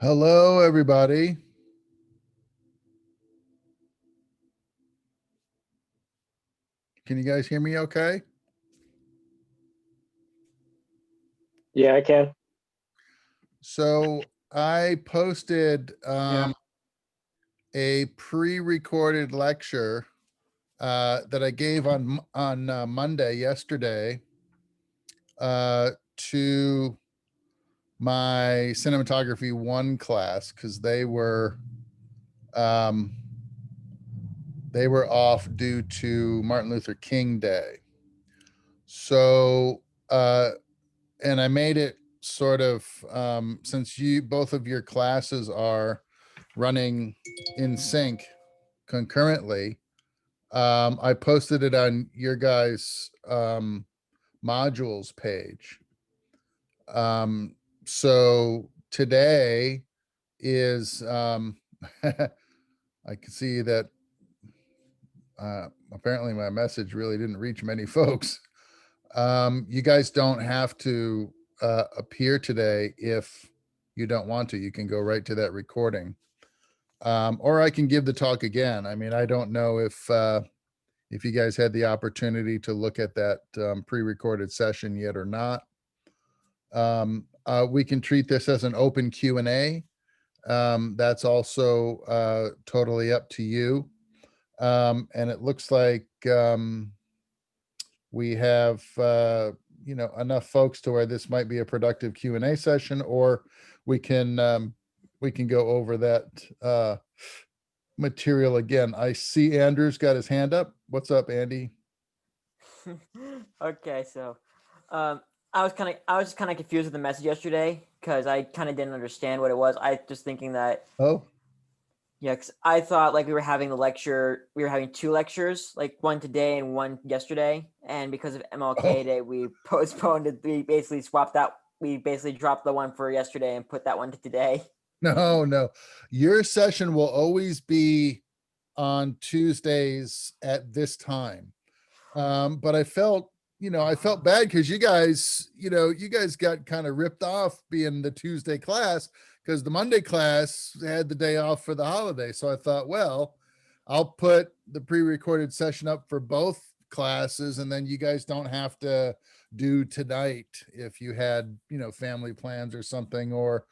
Hello, everybody. Can you guys hear me okay? Yeah, I can. So I posted Yeah. a pre-recorded lecture that I gave on Monday yesterday to my cinematography one class because um, they were off due to Martin Luther King Day. So and I made it sort of since you both of your classes are running in sync concurrently. I posted it on your guys' modules page. So today is I can see that apparently my message really didn't reach many folks. You guys don't have to appear today if you don't want to. You can go right to that recording, or I can give the talk again. I mean, I don't know if you guys had the opportunity to look at that pre-recorded session yet or not. We can treat this as an open Q&A. That's also totally up to you. And it looks like we have enough folks to where this might be a productive Q&A session, or we can go over that material again. I see Andrew's got his hand up. What's up, Andy? Okay, so um, I was just kind of confused with the message yesterday because I kind of didn't understand what it was. I just thinking that Oh, yeah, cause I thought like we were having we were having two lectures, like one today and one yesterday, and because of MLK oh, Day, we postponed it. We basically swapped out. We basically dropped the one for yesterday and put that one to today. no. Your session will always be on Tuesdays at this time. But I felt bad because you guys got kind of ripped off being the Tuesday class because the Monday class had the day off for the holiday. So I thought, well, I'll put the pre-recorded session up for both classes, and then you guys don't have to do tonight if you had, family plans or something, or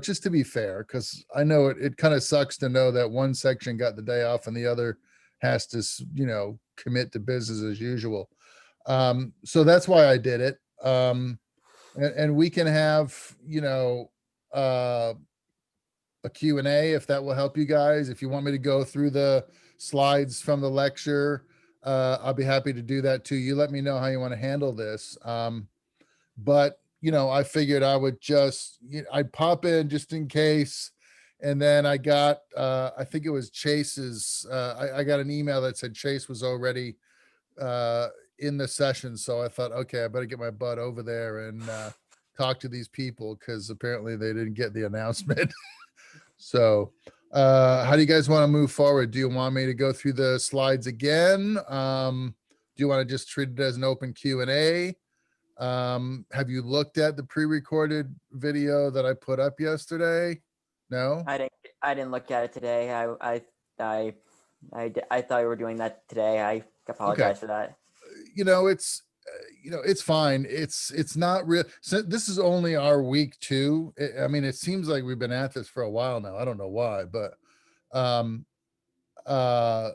just to be fair, because I know it kind of sucks to know that one section got the day off and the other has to commit to business as usual. So that's why I did it. And we can have uh a Q&A if that will help you guys. If you want me to go through the slides from the lecture, I'll be happy to do that too. You let me know how you want to handle this. But I figured I would I'd pop in just in case. And then I got I think it was Chase's I got an email that said Chase was already in the session. So I thought, okay, I better get my butt over there and talk to these people because apparently they didn't get the announcement. So how do you guys want to move forward? Do you want me to go through the slides again? Do you want to just treat it as an open Q&A? Have you looked at the pre-recorded video that I put up yesterday? No? I didn't look at it today. I I thought we were doing that today. I Okay. apologize for that. It's fine. It's not real. So this is only our week two. I mean, it seems like we've been at this for a while now. I don't know why, but um uh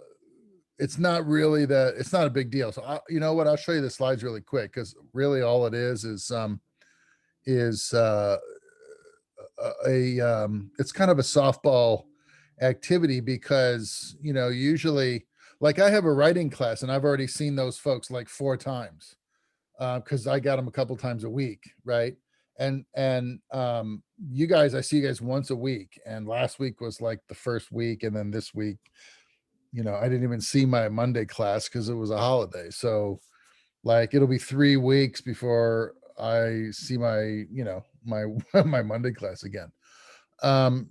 it's not really that it's not a big deal. So you know what? I'll show you the slides really quick because really all it is it's kind of a softball activity because usually like I have a writing class and I've already seen those folks like four times because I got them a couple times a week, right? And you guys, I see you guys once a week, and last week was like the first week, and then this week, I didn't even see my Monday class because it was a holiday. So like it'll be 3 weeks before I see my my my Monday class again.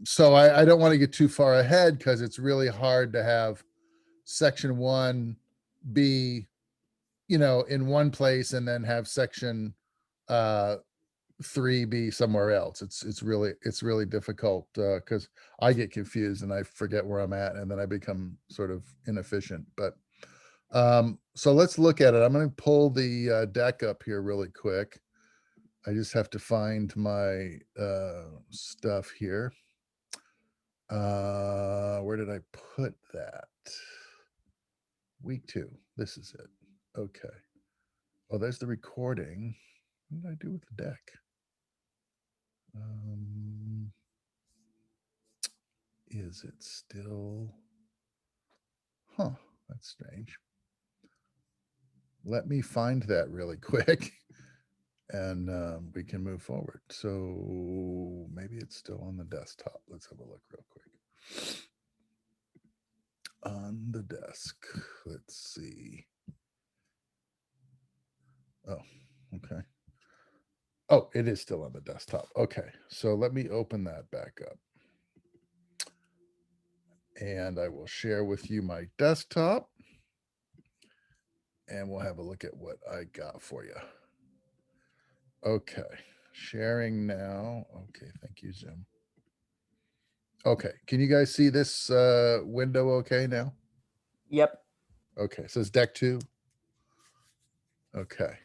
So I don't want to get too far ahead because it's really hard to have section one be in one place and then have section uh three be somewhere else. It's really difficult because I get confused and I forget where I'm at, and then I become sort of inefficient. But so let's look at it. I'm going to pull the deck up here really quick. I just have to find my stuff here. Where did I put that? Week 2. This is it. Okay. Oh, there's the recording. What did I do with the deck? Is it still? Huh, that's strange. Let me find that really quick and we can move forward. So maybe it's still on the desktop. Let's have a look real quick. On the desk, let's see. Oh, okay. Oh, it is still on the desktop. Okay, so let me open that back up. And I will share with you my desktop. And we'll have a look at what I got for you. Okay, sharing now. Okay, thank you, Zoom. Okay, can you guys see this window okay now? Yep. Okay, it says deck 2. Okay.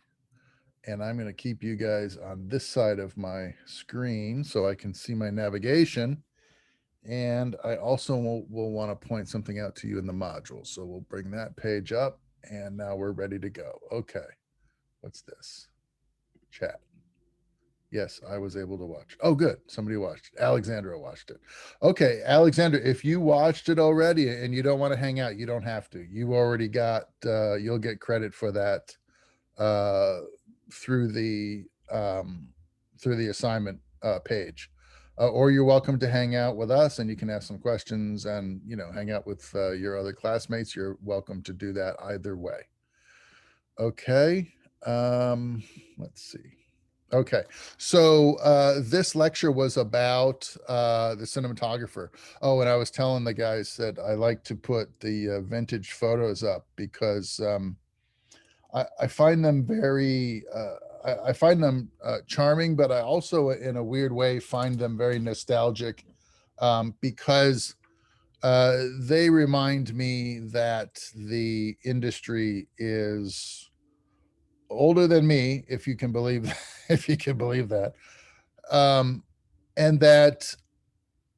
And I'm going to keep you guys on this side of my screen so I can see my navigation. And I also will want to point something out to you in the module. So we'll bring that page up and now we're ready to go. Okay. What's this? Chat. Yes, I was able to watch. Oh, good. Somebody watched. Alexandra watched it. Okay, Alexandra, if you watched it already and you don't want to hang out, you don't have to. You already got, you'll get credit for that through the assignment page. Or you're welcome to hang out with us and you can ask some questions and, you know, hang out with your other classmates. You're welcome to do that either way. Okay. Let's see. Okay, so this lecture was about the cinematographer. Oh, and I was telling the guys that I like to put the vintage photos up because I find them very, I find them charming, but I also, in a weird way, find them very nostalgic because they remind me that the industry is older than me, if you can believe, if you can believe that. And that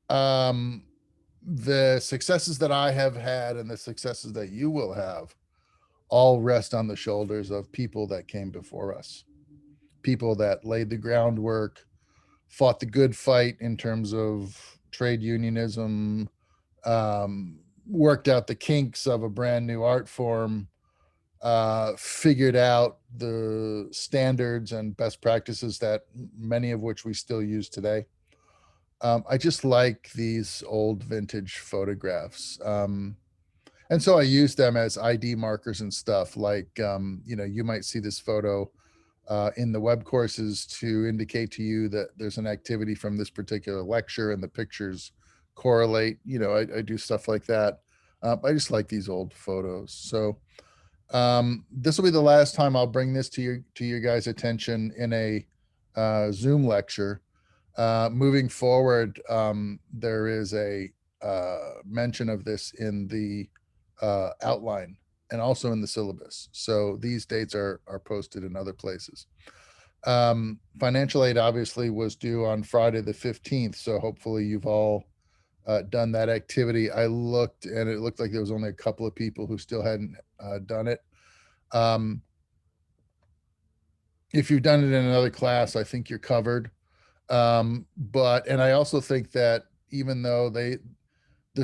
the successes that I have had and the successes that you will have all rest on the shoulders of people that came before us, people that laid the groundwork, fought the good fight in terms of trade unionism, worked out the kinks of a brand new art form, figured out the standards and best practices that many of which we still use today. I just like these old vintage photographs. And so I use them as ID markers and stuff like, you know, you might see this photo in the web courses to indicate to you that there's an activity from this particular lecture and the pictures correlate. You know, I do stuff like that. I just like these old photos. So this will be the last time I'll bring this to your guys' attention in a Zoom lecture. Moving forward, there is a mention of this in the outline and also in the syllabus. So these dates are posted in other places. Financial aid obviously was due on Friday the 15th. So hopefully you've all done that activity. I looked and it looked like there was only a couple of people who still hadn't done it. If you've done it in another class, I think you're covered. But I also think that even though the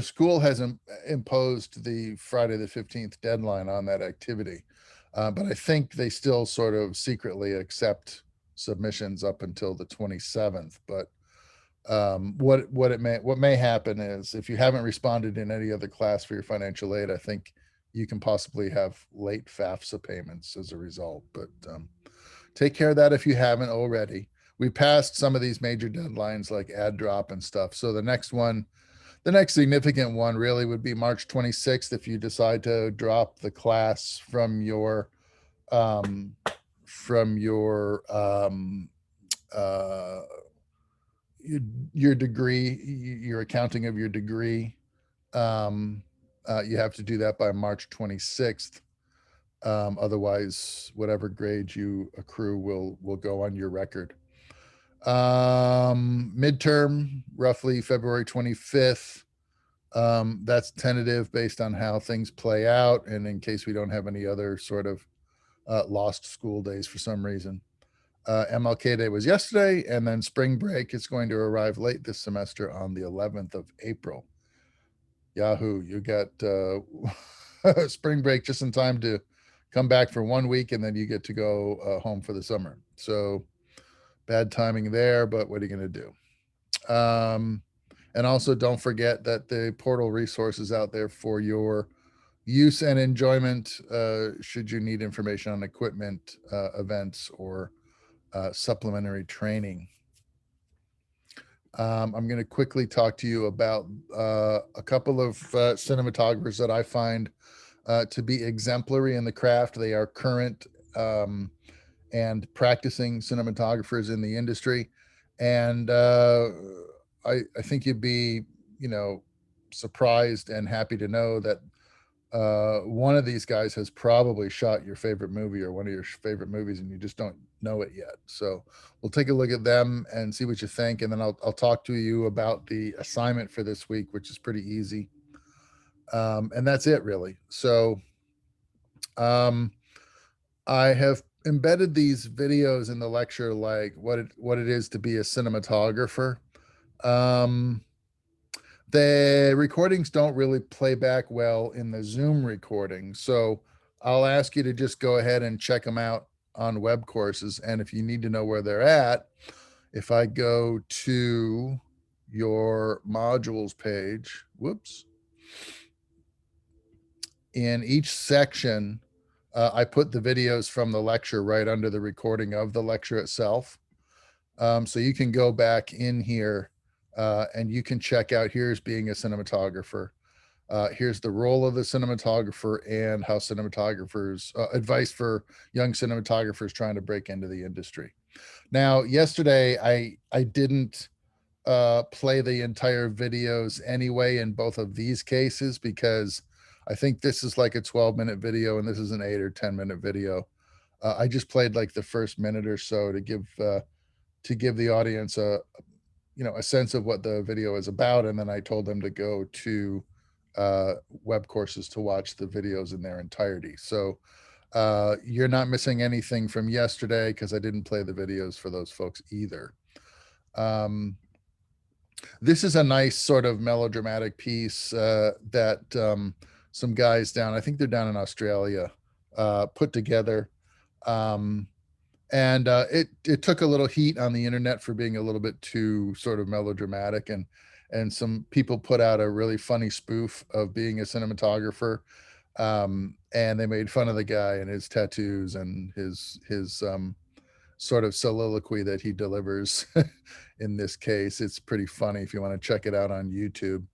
school hasn't imposed the Friday the 15th deadline on that activity, but I think they still sort of secretly accept submissions up until the 27th. But what may happen is if you haven't responded in any other class for your financial aid, I think you can possibly have late FAFSA payments as a result. But take care of that if you haven't already. We passed some of these major deadlines like ad drop and stuff. So the next significant one really would be March 26th if you decide to drop the class from your uh, your degree, your accounting of your degree. You have to do that by March 26th. Otherwise, whatever grade you accrue will go on your record. Midterm, roughly February 25th. That's tentative based on how things play out, and in case we don't have any other sort of lost school days for some reason. MLK Day was yesterday, and then spring break is going to arrive late this semester on the 11th of April. Yahoo, you got spring break just in time to come back for 1 week, and then you get to go home for the summer. So bad timing there, but what are you going to do? And also don't forget that the portal resources out there for your use and enjoyment should you need information on equipment, events, or supplementary training. I'm going to quickly talk to you about a couple of cinematographers that I find to be exemplary in the craft. They are current and practicing cinematographers in the industry. And I think you'd be, surprised and happy to know that one of these guys has probably shot your favorite movie or one of your favorite movies, and you just don't know it yet. So we'll take a look at them and see what you think, and then I'll talk to you about the assignment for this week, which is pretty easy. And that's it, really. So I have embedded these videos in the lecture, like what it is to be a cinematographer. The recordings don't really play back well in the Zoom recording. So I'll ask you to just go ahead and check them out on web courses. And if you need to know where they're at, if I go to your modules page, in each section, I put the videos from the lecture right under the recording of the lecture itself. So you can go back in here and you can check out, here's being a cinematographer. Here's the role of the cinematographer and how cinematographers, advice for young cinematographers trying to break into the industry. Now, yesterday, I didn't play the entire videos anyway in both of these cases, because I think this is like a 12-minute video and this is an 8 or 10-minute video. I just played like the first minute or so to give the audience a sense of what the video is about, and then I told them to go to web courses to watch the videos in their entirety. So you're not missing anything from yesterday, because I didn't play the videos for those folks either. This is a nice sort of melodramatic piece that some guys down, I think they're down in Australia, put together. And it took a little heat on the internet for being a little bit too sort of melodramatic, and some people put out a really funny spoof of being a cinematographer, and they made fun of the guy and his tattoos and his sort of soliloquy that he delivers in this case. It's pretty funny if you want to check it out on YouTube.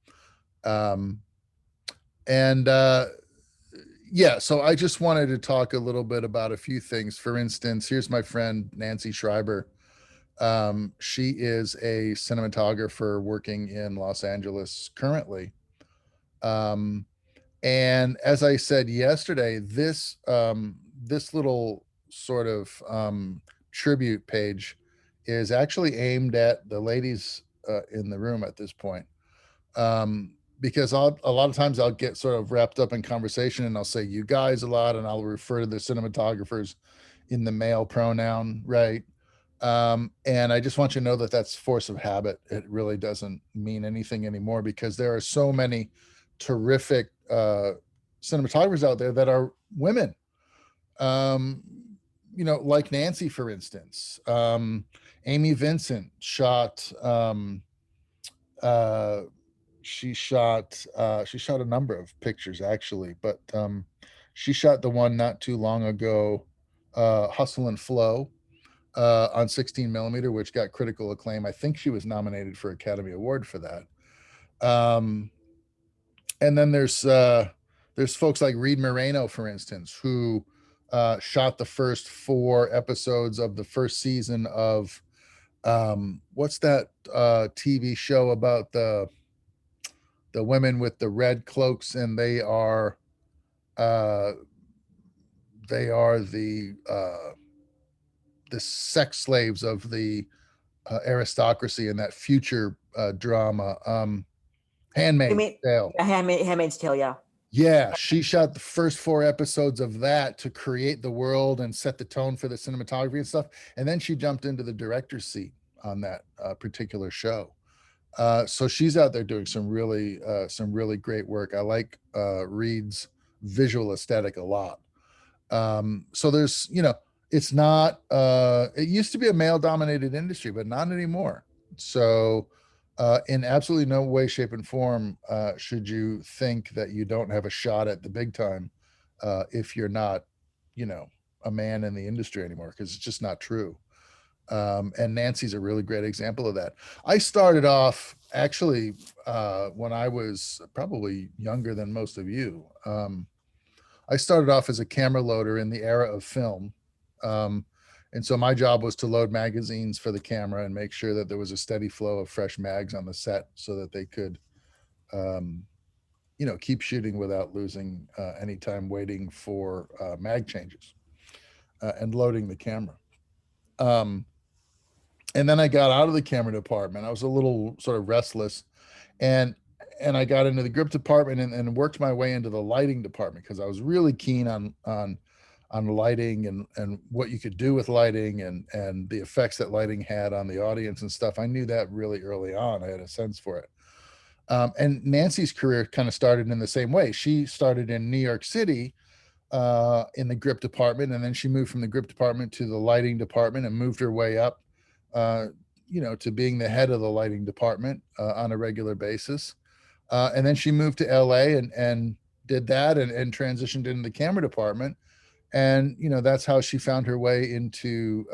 Yeah, so I just wanted to talk a little bit about a few things. For instance, here's my friend Nancy Schreiber. She is a cinematographer working in Los Angeles currently. And as I said yesterday, this little sort of tribute page is actually aimed at the ladies in the room at this point. Because a lot of times I'll get sort of wrapped up in conversation and I'll say you guys a lot, and I'll refer to the cinematographers in the male pronoun, right? And I just want you to know that that's force of habit. It really doesn't mean anything anymore, because there are so many terrific cinematographers out there that are women. Like Nancy, for instance. Amy Vincent shot she shot a number of pictures actually, but she shot the one not too long ago, Hustle and Flow, on 16 millimeter, which got critical acclaim. I think she was nominated for Academy Award for that. And then there's folks like Reed Moreno, for instance, who shot the first 4 episodes of the first season of what's that TV show about the women with the red cloaks, and uh, they are the sex slaves of the aristocracy in that future drama, You Handmaid's mean Tale. yeah, Handmaid's Tale? Yeah. Yeah, she shot the first 4 episodes of that to create the world and set the tone for the cinematography and stuff. And then she jumped into the director's seat on that particular show. So she's out there doing some really great work. I like Reed's visual aesthetic a lot. So there's, it's not, it used to be a male dominated industry, but not anymore. So in absolutely no way, shape, and form should you think that you don't have a shot at the big time if you're not, you know, a man in the industry anymore, because it's just not true. And Nancy's a really great example of that. I started off actually when I was probably younger than most of you. I started off as a camera loader in the era of film. Um, and so my job was to load magazines for the camera and make sure that there was a steady flow of fresh mags on the set so that they could, um, keep shooting without losing any time waiting for mag changes and loading the camera. Um, and then I got out of the camera department. I was a little sort of restless, and I got into the grip department and worked my way into the lighting department because I was really keen on lighting and what you could do with lighting and the effects that lighting had on the audience and stuff. I knew that really early on. I had a sense for it. And Nancy's career kind of started in the same way. She started in New York City in the grip department, and then she moved from the grip department to the lighting department and moved her way up, uh, to being the head of the lighting department on a regular basis. And then she moved to LA and did that and transitioned into the camera department. And, that's how she found her way into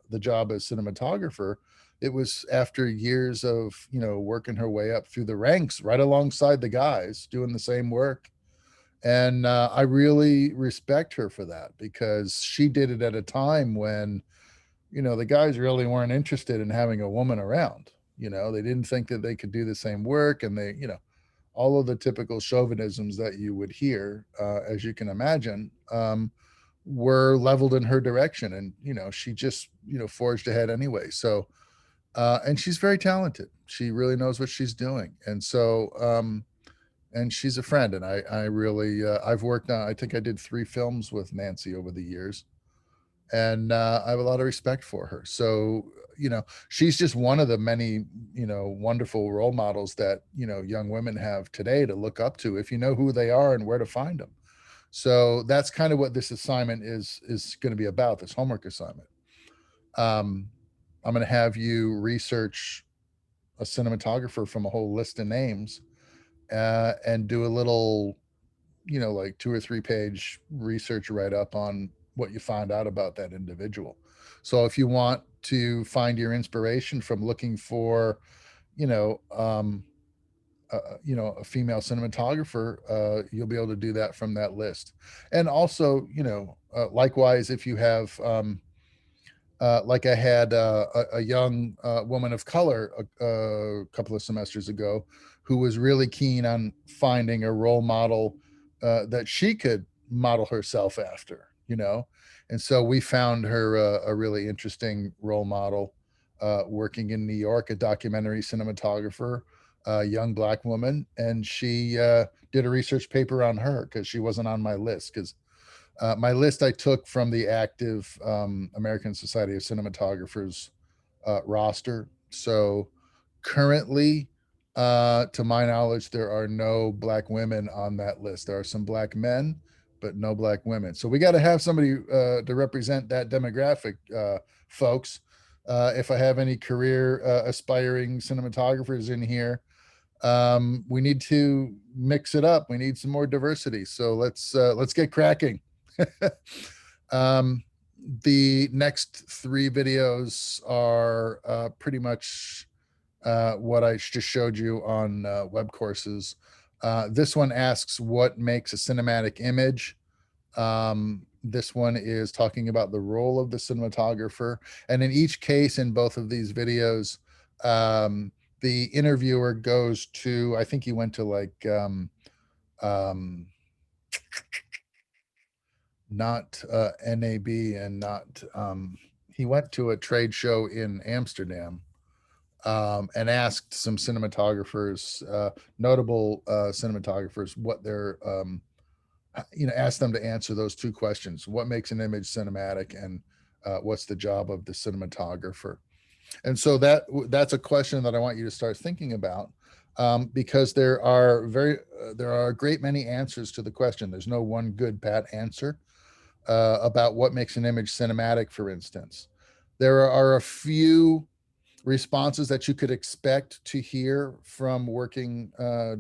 the job as cinematographer. It was after years of, working her way up through the ranks right alongside the guys doing the same work. And I really respect her for that because she did it at a time when, the guys really weren't interested in having a woman around. They didn't think that they could do the same work, and they, all of the typical chauvinisms that you would hear, as you can imagine, were leveled in her direction. And, she just, forged ahead anyway. So, and she's very talented. She really knows what she's doing. And so, and she's a friend. And I really, I've worked on, I think I did 3 films with Nancy over the years. And I have a lot of respect for her. So, she's just one of the many, wonderful role models that, young women have today to look up to if you know who they are and where to find them. So that's kind of what this assignment is going to be about, this homework assignment. I'm going to have you research a cinematographer from a whole list of names and do a little, like 2 or 3 page research write up on what you find out about that individual. So if you want to find your inspiration from looking for, you know, um, a female cinematographer, you'll be able to do that from that list. And also, likewise, if you have, like I had a young woman of color a couple of semesters ago who was really keen on finding a role model that she could model herself after, And so we found her a really interesting role model working in New York, a documentary cinematographer, a young Black woman. And she did a research paper on her because she wasn't on my list. Because my list I took from the active American Society of Cinematographers roster. So currently, to my knowledge, there are no Black women on that list. There are some Black men, but no Black women. So we got to have somebody to represent that demographic, folks. If I have any career aspiring cinematographers in here, we need to mix it up. We need some more diversity. So let's get cracking. um, the next 3 videos are pretty much what I just showed you on web courses. This one asks what makes a cinematic image. This one is talking about the role of the cinematographer. And in each case, in both of these videos, the interviewer goes to, I think he went to like, not NAB and not, he went to a trade show in Amsterdam, and asked some cinematographers, notable cinematographers, what their, asked them to answer those two questions: what makes an image cinematic, and what's the job of the cinematographer? And so that's a question that I want you to start thinking about, because there are a great many answers to the question. There's no one good pat answer about what makes an image cinematic, for instance. There are a few responses that you could expect to hear from working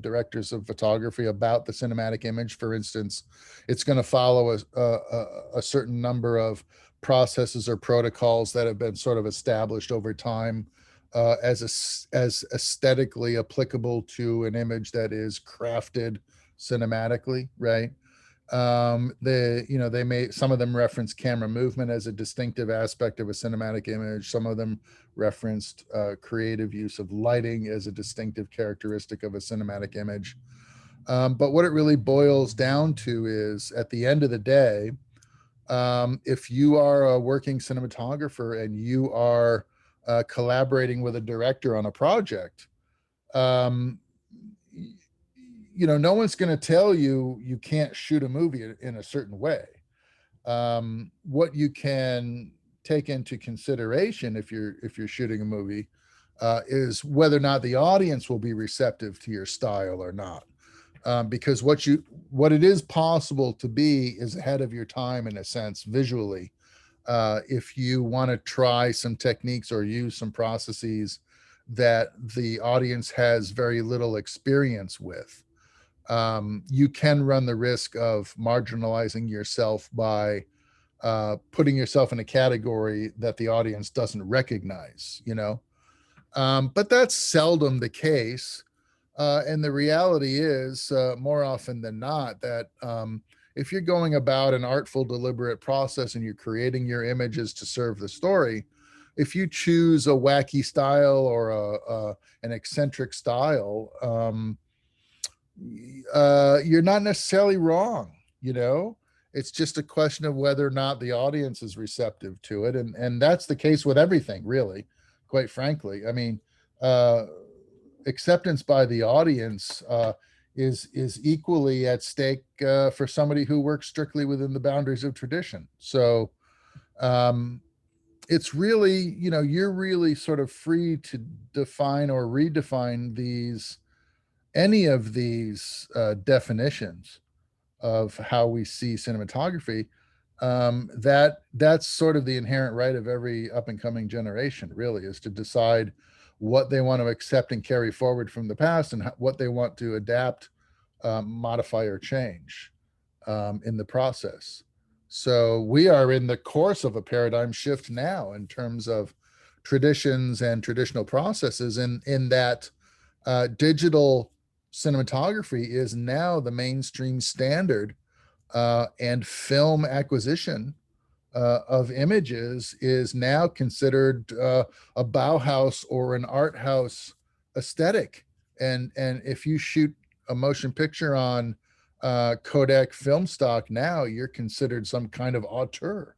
directors of photography about the cinematic image. For instance, it's going to follow a certain number of processes or protocols that have been sort of established over time as aesthetically applicable to an image that is crafted cinematically, right? Some of them reference camera movement as a distinctive aspect of a cinematic image. Some of them referenced creative use of lighting as a distinctive characteristic of a cinematic image. But what it really boils down to is, at the end of the day, if you are a working cinematographer and you are collaborating with a director on a project, no one's going to tell you you can't shoot a movie in a certain way. What you can take into consideration if you're shooting a movie is whether or not the audience will be receptive to your style or not. Because what it is possible to be is ahead of your time, in a sense, visually, if you want to try some techniques or use some processes that the audience has very little experience with. You can run the risk of marginalizing yourself by putting yourself in a category that the audience doesn't recognize, but that's seldom the case. And the reality is, more often than not, that if you're going about an artful, deliberate process and you're creating your images to serve the story, if you choose a wacky style or an eccentric style, you're not necessarily wrong. It's just a question of whether or not the audience is receptive to it, and that's the case with everything, really, quite frankly. I mean, acceptance by the audience is equally at stake for somebody who works strictly within the boundaries of tradition. So it's really, you're really sort of free to define or redefine any of these definitions of how we see cinematography. That's sort of the inherent right of every up and coming generation, really, is to decide what they want to accept and carry forward from the past, and what they want to adapt, modify, or change in the process. So we are in the course of a paradigm shift now in terms of traditions and traditional processes, in that digital cinematography is now the mainstream standard, and film acquisition of images is now considered a Bauhaus or an art house aesthetic. And if you shoot a motion picture on Kodak film stock now, you're considered some kind of auteur.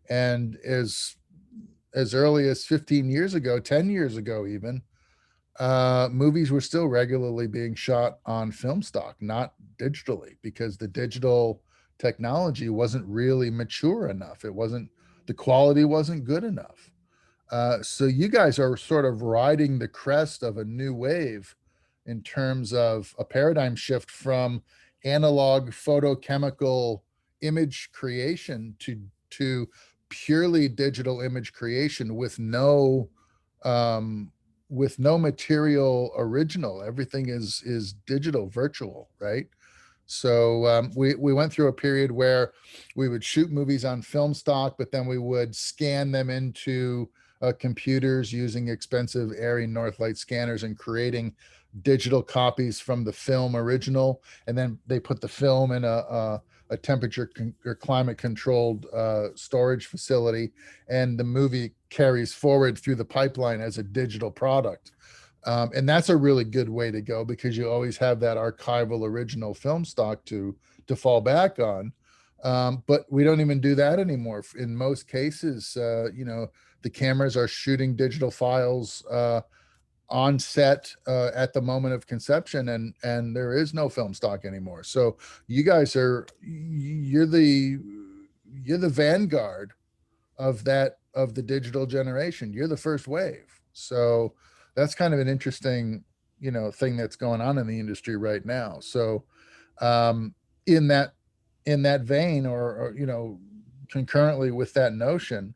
And as early as 15 years ago, 10 years ago even, movies were still regularly being shot on film stock, not digitally, because the digital technology wasn't really mature enough. The quality wasn't good enough. So you guys are sort of riding the crest of a new wave in terms of a paradigm shift from analog photochemical image creation to purely digital image creation with no material original. Everything is digital, virtual, right? So we went through a period where we would shoot movies on film stock, but then we would scan them into computers using expensive Arri Northlight scanners and creating digital copies from the film original. And then they put the film in a temperature or climate controlled storage facility, and the movie carries forward through the pipeline as a digital product. And that's a really good way to go, because you always have that archival original film stock to fall back on. But we don't even do that anymore. In most cases, the cameras are shooting digital files on set at the moment of conception, and there is no film stock anymore. So you guys you're the vanguard of the digital generation. You're the first wave. So that's kind of an interesting thing that's going on in the industry right now. So um, in that vein, or concurrently with that notion,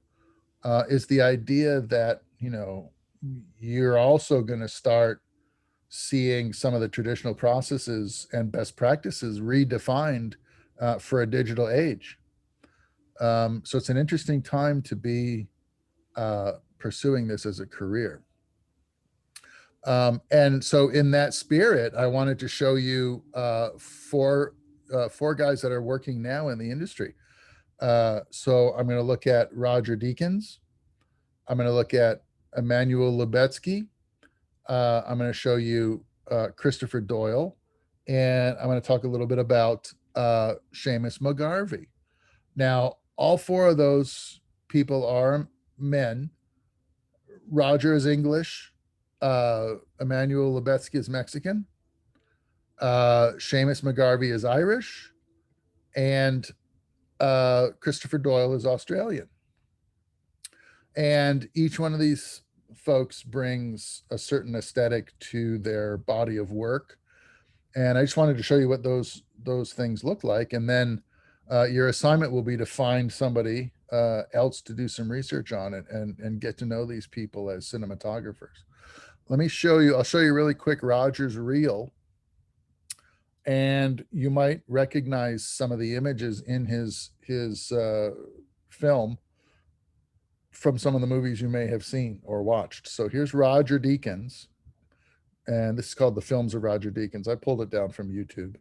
is the idea that you're also going to start seeing some of the traditional processes and best practices redefined for a digital age. So it's an interesting time to be pursuing this as a career. And so in that spirit, I wanted to show you four guys that are working now in the industry. So I'm going to look at Roger Deakins. I'm going to look at Emmanuel Lubetsky. I'm going to show you Christopher Doyle. And I'm going to talk a little bit about Seamus McGarvey. Now, all four of those people are men. Roger is English. Emmanuel Lubetsky is Mexican. Seamus McGarvey is Irish. And Christopher Doyle is Australian. And each one of these folks brings a certain aesthetic to their body of work. And I just wanted to show you what those things look like. And then your assignment will be to find somebody else to do some research on it and get to know these people as cinematographers. Let me show you, I'll show you really quick Roger's reel. And you might recognize some of the images in his film from some of the movies you may have seen or watched. So here's Roger Deakins. And this is called The Films of Roger Deakins. I pulled it down from YouTube.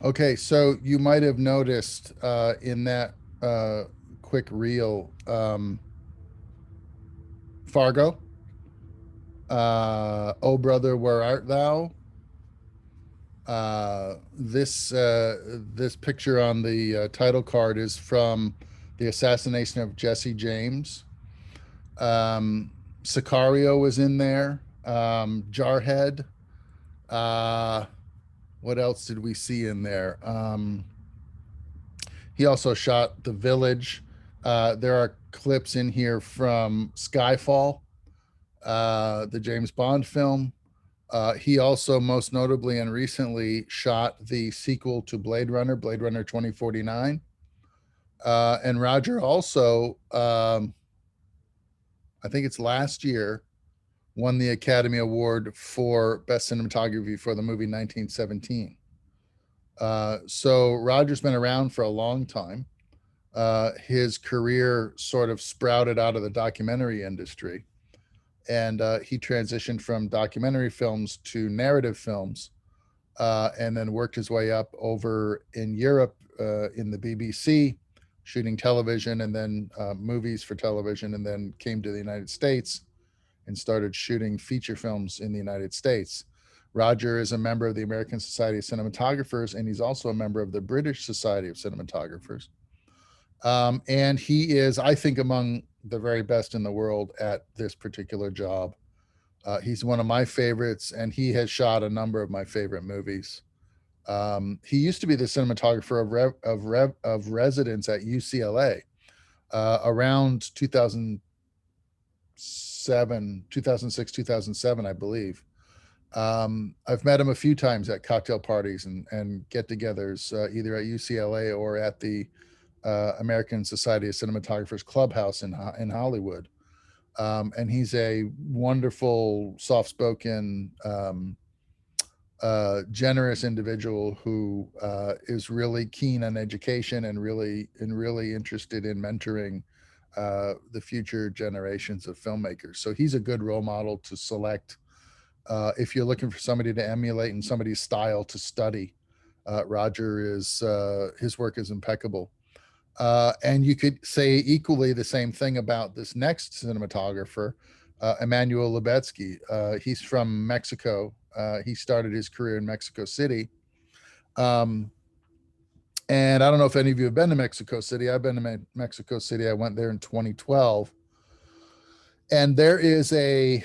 Okay, so you might have noticed in that quick reel, Fargo, Oh Brother, Where Art Thou? This picture on the title card is from the assassination of Jesse James. Sicario was in there. Jarhead. Uh, what else did we see in there? He also shot The Village. There are clips in here from Skyfall, the James Bond film. He also, most notably and recently, shot the sequel to Blade Runner 2049. And Roger also, I think it's last year, won the Academy Award for Best Cinematography for the movie 1917. So Roger's been around for a long time. His career sort of sprouted out of the documentary industry, and he transitioned from documentary films to narrative films, and then worked his way up over in Europe in the BBC, shooting television and then movies for television, and then came to the United States and started shooting feature films in the United States. Roger is a member of the American Society of Cinematographers, and he's also a member of the British Society of Cinematographers. And he is, I think, among the very best in the world at this particular job. He's one of my favorites, and he has shot a number of my favorite movies. He used to be the cinematographer of residence at UCLA around 2006, 2007, I believe. I've met him a few times at cocktail parties and get-togethers, either at UCLA or at the American Society of Cinematographers Clubhouse in Hollywood. And he's a wonderful, soft-spoken, generous individual who is really keen on education and really interested in mentoring the future generations of filmmakers. So he's a good role model to select if you're looking for somebody to emulate and somebody's style to study. Roger is his work is impeccable. And you could say equally the same thing about this next cinematographer, Emmanuel Lubetsky. He's from Mexico. He started his career in Mexico City. And I don't know if any of you have been to Mexico City. I've been to Mexico City. I went there in 2012. And there is a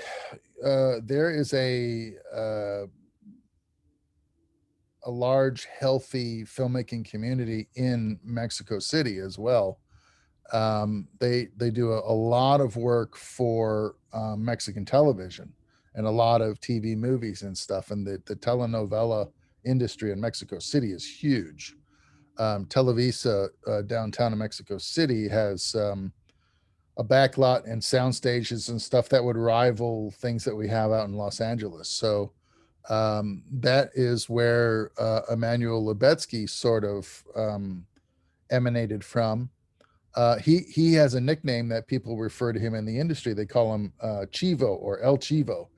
large, healthy filmmaking community in Mexico City as well. They do a lot of work for Mexican television and a lot of TV movies and stuff. And the telenovela industry in Mexico City is huge. Televisa downtown in Mexico City has a backlot and sound stages and stuff that would rival things that we have out in Los Angeles. So that is where Emmanuel Lubetsky sort of emanated from. He has a nickname that people refer to him in the industry. They call him Chivo or El Chivo,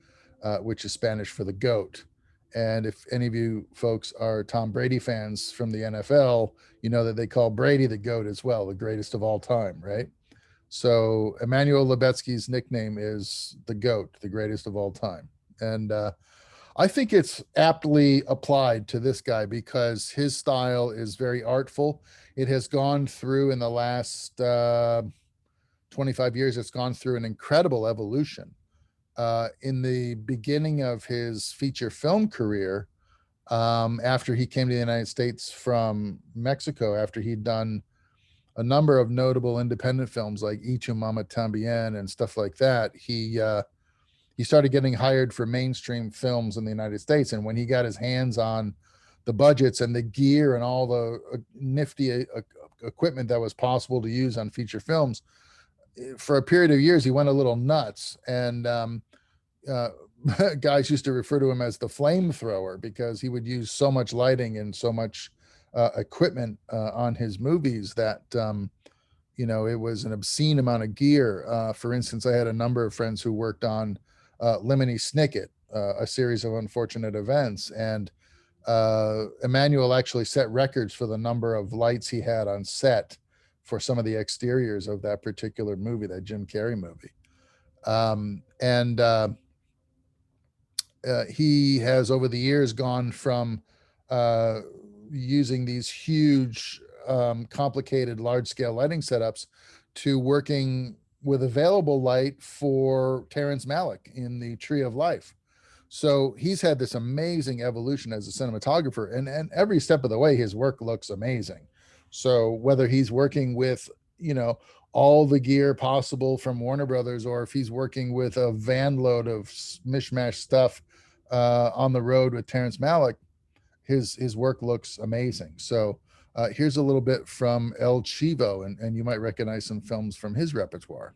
which is Spanish for the goat. And if any of you folks are Tom Brady fans from the NFL, you know that they call Brady the GOAT as well, the greatest of all time, right? So Emmanuel Lubetsky's nickname is the GOAT, the greatest of all time. And I think it's aptly applied to this guy because his style is very artful. It has gone through in the last 25 years, it's gone through an incredible evolution. In the beginning of his feature film career, after he came to the United States from Mexico, after he'd done a number of notable independent films like Y Tu Mama Tambien and stuff like that, he started getting hired for mainstream films in the United States. And when he got his hands on the budgets and the gear and all the nifty equipment that was possible to use on feature films, for a period of years, he went a little nuts. And guys used to refer to him as the flamethrower because he would use so much lighting and so much equipment on his movies that it was an obscene amount of gear. For instance, I had a number of friends who worked on Lemony Snicket, a series of unfortunate events, and Emmanuel actually set records for the number of lights he had on set for some of the exteriors of that particular movie, that Jim Carrey movie. And he has over the years gone from using these huge, complicated, large-scale lighting setups to working with available light for Terrence Malick in The Tree of Life. So he's had this amazing evolution as a cinematographer, and every step of the way, his work looks amazing. So whether he's working with, all the gear possible from Warner Brothers, or if he's working with a van load of mishmash stuff on the road with Terrence Malick, his work looks amazing. So here's a little bit from El Chivo, and you might recognize some films from his repertoire.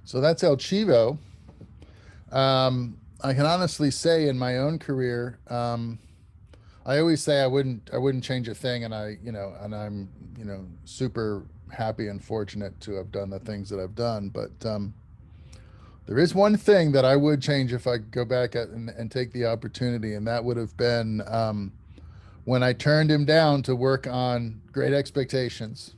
So that's El Chivo. I can honestly say in my own career, I always say I wouldn't change a thing, and I'm super happy and fortunate to have done the things that I've done. But there is one thing that I would change if I could go back and take the opportunity, and that would have been when I turned him down to work on Great Expectations.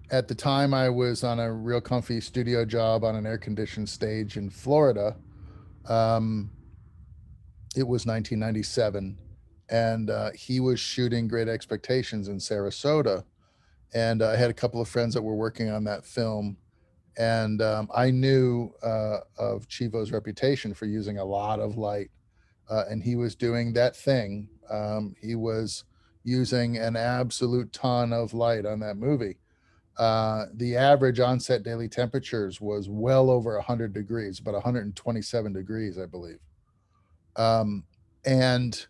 At the time, I was on a real comfy studio job on an air-conditioned stage in Florida. It was 1997, and he was shooting Great Expectations in Sarasota. And I had a couple of friends that were working on that film, and I knew of Chivo's reputation for using a lot of light, and he was doing that thing. He was using an absolute ton of light on that movie. The average onset daily temperatures was well over 100 degrees, about 127 degrees, I believe. Um, And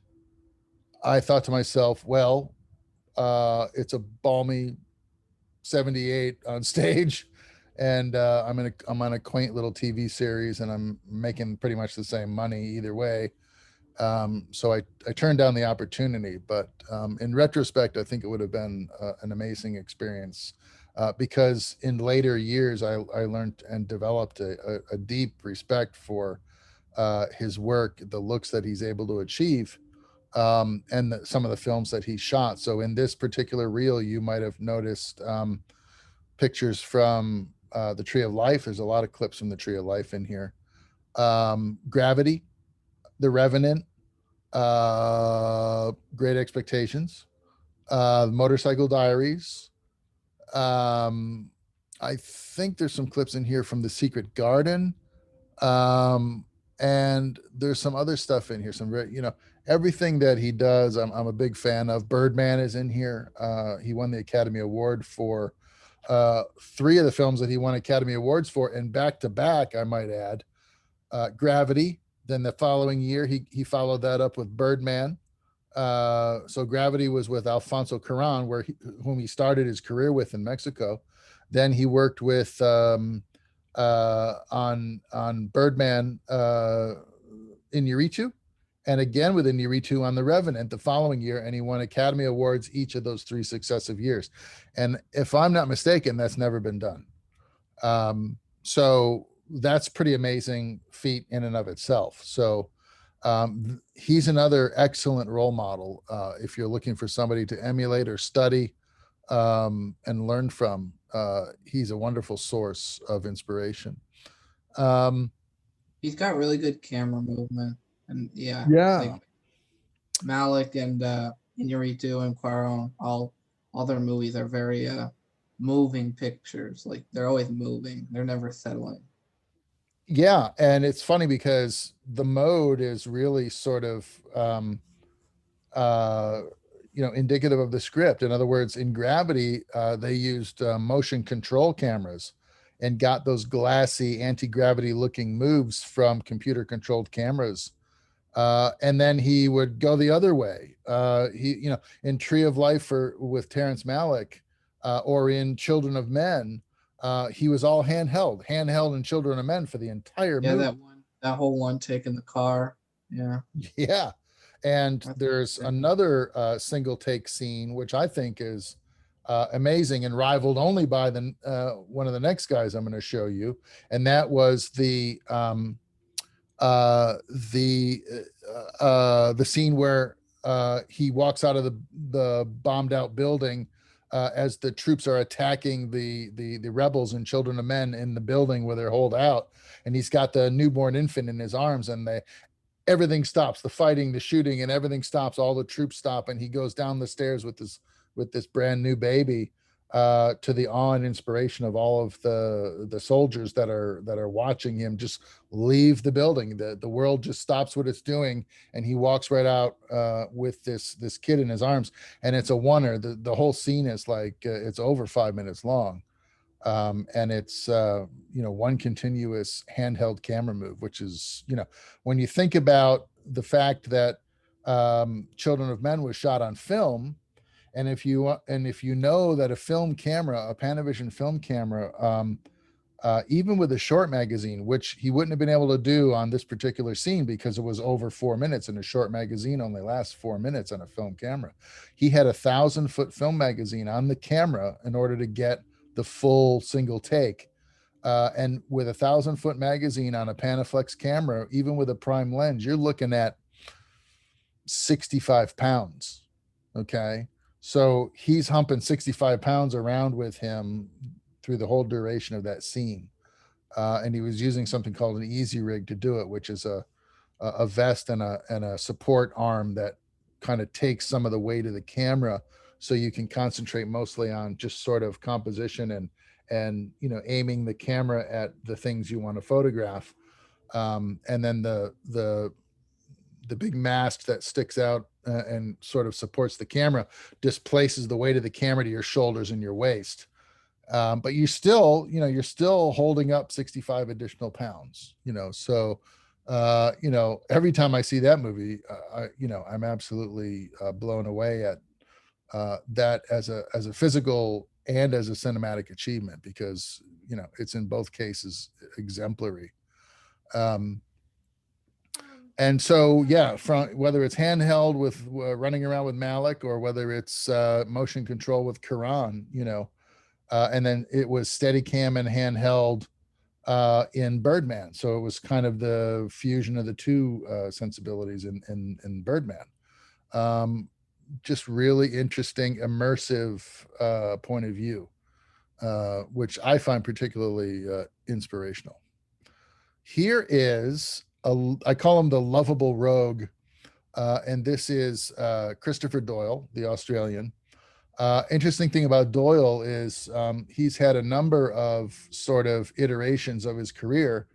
I thought to myself, well, it's a balmy 78 on stage, and I'm on a quaint little TV series, and I'm making pretty much the same money either way. So I turned down the opportunity, but in retrospect, I think it would have been an amazing experience, because in later years, I learned and developed a deep respect for his work, the looks that he's able to achieve, and some of the films that he shot. So in this particular reel, you might have noticed pictures from the Tree of Life. There's a lot of clips from the Tree of Life in here. Gravity, The Revenant, Great Expectations, Motorcycle Diaries. I think there's some clips in here from The Secret Garden. And there's some other stuff in here, some very, everything that he does, I'm a big fan of. Birdman is in here. He won the Academy Award for 3 of the films that he won Academy Awards for, and back to back, I might add. Gravity. Then the following year, he followed that up with Birdman. So Gravity was with Alfonso Cuarón, whom he started his career with in Mexico. Then he worked with on Birdman, Iñárritu, and again with Iñárritu on The Revenant the following year, and he won Academy Awards each of those 3 successive years. And if I'm not mistaken, that's never been done. So that's pretty amazing feat in and of itself. So he's another excellent role model if you're looking for somebody to emulate or study and learn from. He's a wonderful source of inspiration. He's got really good camera movement, and Yeah. like Malick and Iñárritu and Cuarón, all their movies are very moving pictures. Like they're always moving; they're never settling. Yeah, and it's funny because the mode is really sort of indicative of the script. In other words, in Gravity, they used motion control cameras and got those glassy anti-gravity looking moves from computer controlled cameras. And then he would go the other way. In Tree of Life with Terrence Malick, or in Children of Men, he was all handheld in Children of Men for the entire movie. That whole one take in the car. Yeah. Yeah. And there's another single take scene, which I think is amazing and rivaled only by one of the next guys I'm going to show you. And that was the scene where he walks out of the bombed out building as the troops are attacking the rebels and Children of Men in the building where they're holed out, and he's got the newborn infant in his arms, and everything stops, the fighting, the shooting, and everything stops. All the troops stop, and he goes down the stairs with this brand new baby, to the awe and inspiration of all of the soldiers that are watching him just leave the building. The world just stops what it's doing, and he walks right out with this kid in his arms, and it's a wonder. The whole scene is like it's over 5 minutes long, and it's one continuous handheld camera move, which is, when you think about the fact that Children of Men was shot on film. And if you know that a Panavision film camera, even with a short magazine, which he wouldn't have been able to do on this particular scene because it was over 4 minutes, and a short magazine only lasts 4 minutes on a film camera. He had 1,000-foot film magazine on the camera in order to get the full single take. And with 1,000-foot magazine on a Panaflex camera, even with a prime lens, you're looking at 65 pounds. Okay. So he's humping 65 pounds around with him through the whole duration of that scene. And he was using something called an easy rig to do it, which is a vest and a support arm that kind of takes some of the weight of the camera, so you can concentrate mostly on just sort of composition and aiming the camera at the things you want to photograph. And then the big mast that sticks out and sort of supports the camera displaces the weight of the camera to your shoulders and your waist. But you're still holding up 65 additional pounds, so You know, every time I see that movie, I'm absolutely blown away at that as a physical and as a cinematic achievement, because you know it's in both cases exemplary. Um, and so yeah, from whether it's handheld with running around with Malik, or whether it's motion control with Karan, you know, and then it was Steadicam and handheld in Birdman. So it was kind of the fusion of the two sensibilities in Birdman. Um, just really interesting, immersive point of view, which I find particularly inspirational. Here is I call him the lovable rogue, and this is Christopher Doyle, the Australian. Interesting thing about Doyle is he's had a number of sort of iterations of his career.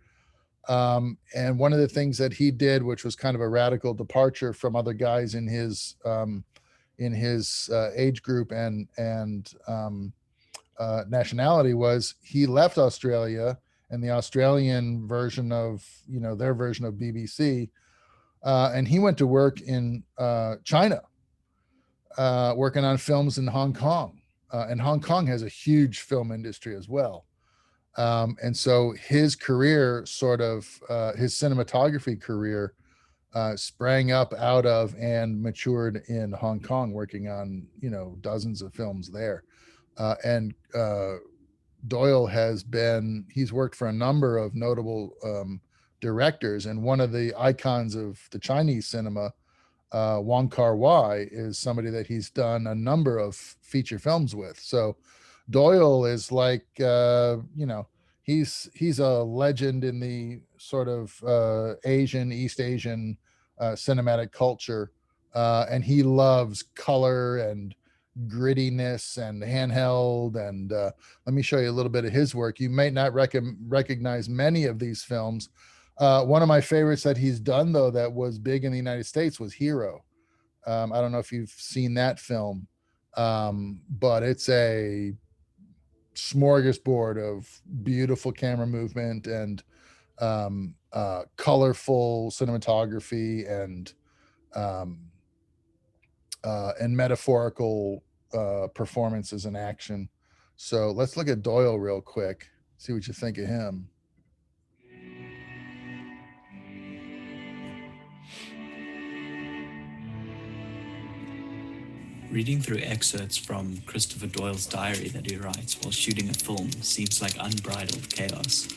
And one of the things that he did, which was kind of a radical departure from other guys in his age group and nationality, was he left Australia and the Australian version of, you know, their version of BBC, and he went to work in China, working on films in Hong Kong. And Hong Kong has a huge film industry as well. And so his career his cinematography career sprang up out of and matured in Hong Kong, working on, you know, dozens of films there. And Doyle he's worked for a number of notable directors. And one of the icons of the Chinese cinema, Wong Kar-wai, is somebody that he's done a number of feature films with. So Doyle is like, you know, he's a legend in the sort of East Asian cinematic culture, and he loves color and grittiness and handheld. And let me show you a little bit of his work. You may not recognize many of these films. One of my favorites that he's done, though, that was big in the United States, was Hero. I don't know if you've seen that film, but it's a smorgasbord of beautiful camera movement and colorful cinematography and metaphorical performances in action. So let's look at Doyle real quick, see what you think of him. Reading through excerpts from Christopher Doyle's diary that he writes while shooting a film seems like unbridled chaos.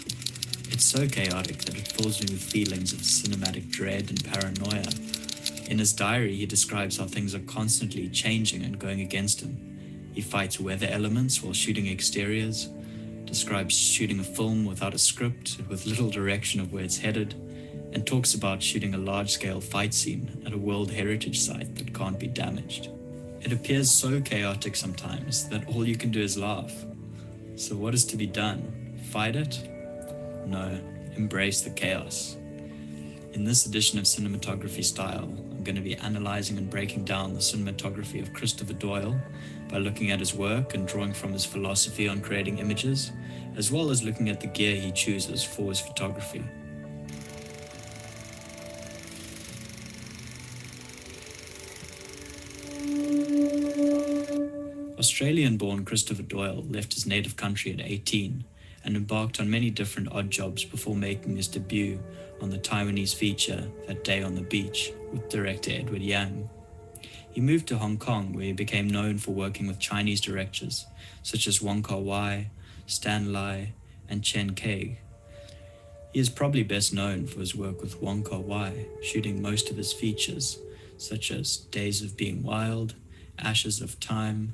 It's so chaotic that it fills me with feelings of cinematic dread and paranoia. In his diary, he describes how things are constantly changing and going against him. He fights weather elements while shooting exteriors, describes shooting a film without a script, with little direction of where it's headed, and talks about shooting a large-scale fight scene at a World Heritage site that can't be damaged. It appears so chaotic sometimes that all you can do is laugh. So what is to be done? Fight it? No, embrace the chaos. In this edition of Cinematography Style, I'm going to be analyzing and breaking down the cinematography of Christopher Doyle by looking at his work and drawing from his philosophy on creating images, as well as looking at the gear he chooses for his photography. Australian-born Christopher Doyle left his native country at 18 and embarked on many different odd jobs before making his debut on the Taiwanese feature That Day on the Beach with director Edward Yang. He moved to Hong Kong, where he became known for working with Chinese directors such as Wong Kar-wai, Stan Lai, and Chen Kaig. He is probably best known for his work with Wong Kar-wai, shooting most of his features such as Days of Being Wild, Ashes of Time,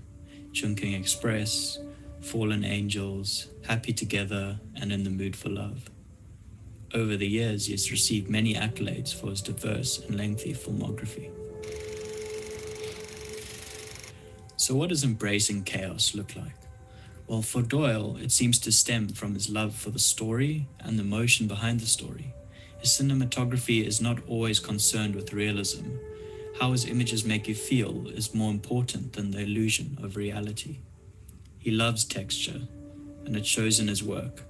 Chungking Express, Fallen Angels, Happy Together, and In the Mood for Love. Over the years, he has received many accolades for his diverse and lengthy filmography. So what does embracing chaos look like? Well, for Doyle, it seems to stem from his love for the story and the emotion behind the story. His cinematography is not always concerned with realism. How his images make you feel is more important than the illusion of reality. He loves texture, and it shows in his work.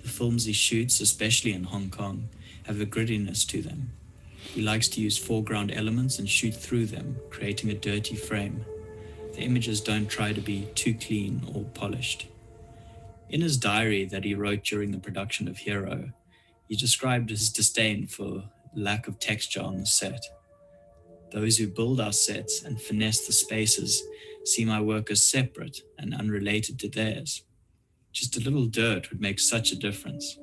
The films he shoots, especially in Hong Kong, have a grittiness to them. He likes to use foreground elements and shoot through them, creating a dirty frame. The images don't try to be too clean or polished. In his diary that he wrote during the production of Hero, he described his disdain for lack of texture on the set. Those who build our sets and finesse the spaces see my work as separate and unrelated to theirs. Just a little dirt would make such a difference.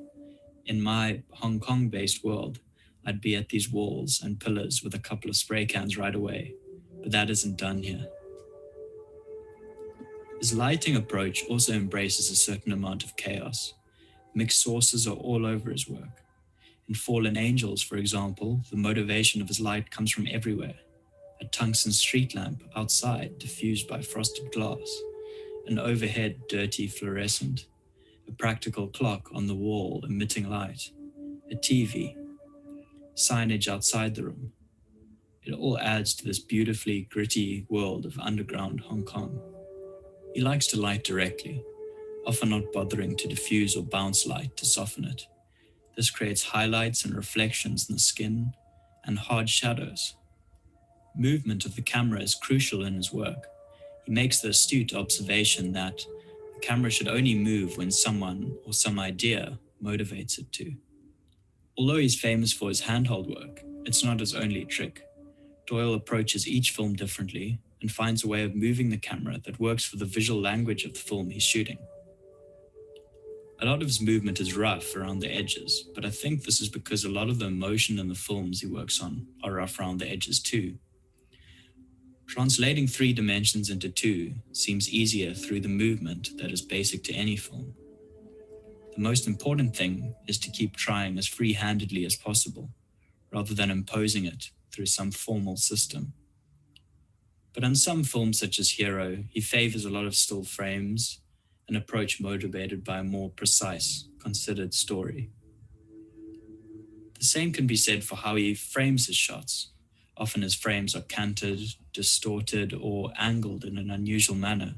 In my Hong Kong-based world, I'd be at these walls and pillars with a couple of spray cans right away, but that isn't done here. His lighting approach also embraces a certain amount of chaos. Mixed sources are all over his work. In Fallen Angels, for example, the motivation of his light comes from everywhere. A tungsten street lamp outside diffused by frosted glass, an overhead dirty fluorescent, a practical clock on the wall emitting light, a TV, signage outside the room. It all adds to this beautifully gritty world of underground Hong Kong. He likes to light directly, often not bothering to diffuse or bounce light to soften it. This creates highlights and reflections in the skin and hard shadows. Movement of the camera is crucial in his work. He makes the astute observation that the camera should only move when someone or some idea motivates it to. Although he's famous for his handheld work, it's not his only trick. Doyle approaches each film differently and finds a way of moving the camera that works for the visual language of the film he's shooting. A lot of his movement is rough around the edges, but I think this is because a lot of the emotion in the films he works on are rough around the edges too. Translating 3 dimensions into 2 seems easier through the movement that is basic to any film. The most important thing is to keep trying as free-handedly as possible, rather than imposing it through some formal system. But in some films such as Hero, he favors a lot of still frames, an approach motivated by a more precise, considered story. The same can be said for how he frames his shots. Often his frames are canted, distorted, or angled in an unusual manner,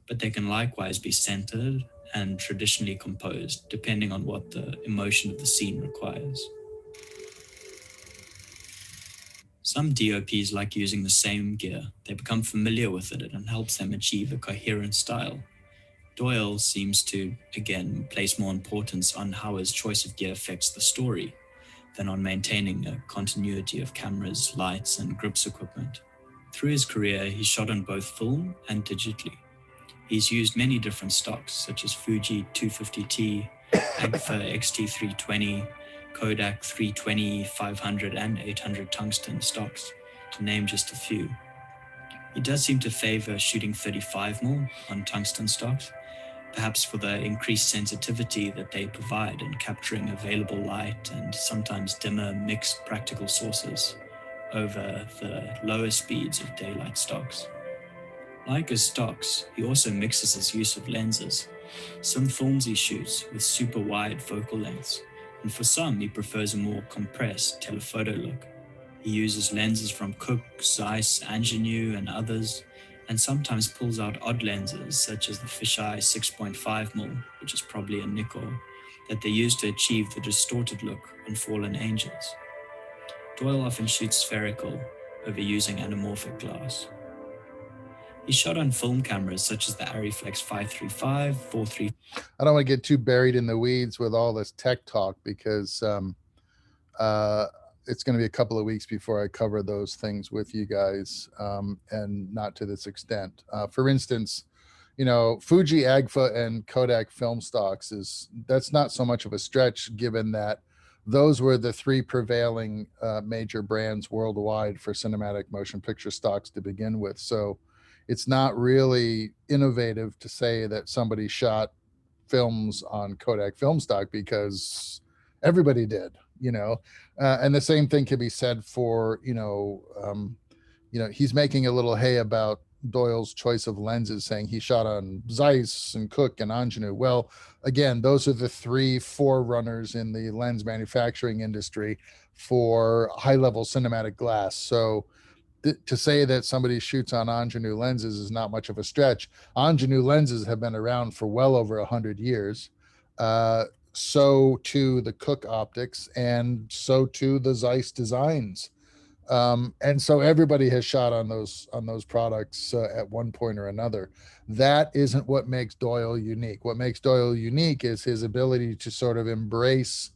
but they can likewise be centered and traditionally composed, depending on what the emotion of the scene requires. Some DOPs like using the same gear. They become familiar with it and helps them achieve a coherent style. Doyle seems to, again, place more importance on how his choice of gear affects the story than on maintaining a continuity of cameras, lights, and grips equipment. Through his career, he shot on both film and digitally. He's used many different stocks, such as Fuji 250T, Agfa XT320, Kodak 320, 500, and 800 tungsten stocks, to name just a few. He does seem to favor shooting 35mm on tungsten stocks, perhaps for the increased sensitivity that they provide in capturing available light and sometimes dimmer mixed practical sources over the lower speeds of daylight stocks. Like his stocks, he also mixes his use of lenses. Some films he shoots with super wide focal lengths, and for some he prefers a more compressed telephoto look. He uses lenses from Cooke, Zeiss, Angenieux, and others, and sometimes pulls out odd lenses such as the fisheye 6.5mm, which is probably a nickel, that they use to achieve the distorted look on Fallen Angels. Doyle often shoots spherical over using anamorphic glass. He shot on film cameras such as the Arriflex 535, 435. I don't want to get too buried in the weeds with all this tech talk because it's going to be a couple of weeks before I cover those things with you guys, and not to this extent. For instance, Fuji, Agfa, and Kodak film stocks that's not so much of a stretch, given that those were the 3 prevailing major brands worldwide for cinematic motion picture stocks to begin with. So it's not really innovative to say that somebody shot films on Kodak film stock, because everybody did, and the same thing can be said for, he's making a little hay about Doyle's choice of lenses, saying he shot on Zeiss and Cooke and Angenieux. Well, again, those are the 3 forerunners in the lens manufacturing industry for high-level cinematic glass. So to say that somebody shoots on Angenieux lenses is not much of a stretch. Angenieux lenses have been around for well over 100 years. so to the Cook optics, and so to the Zeiss designs. And so everybody has shot on those products at one point or another. That isn't what makes Doyle unique. What makes Doyle unique is his ability to sort of embrace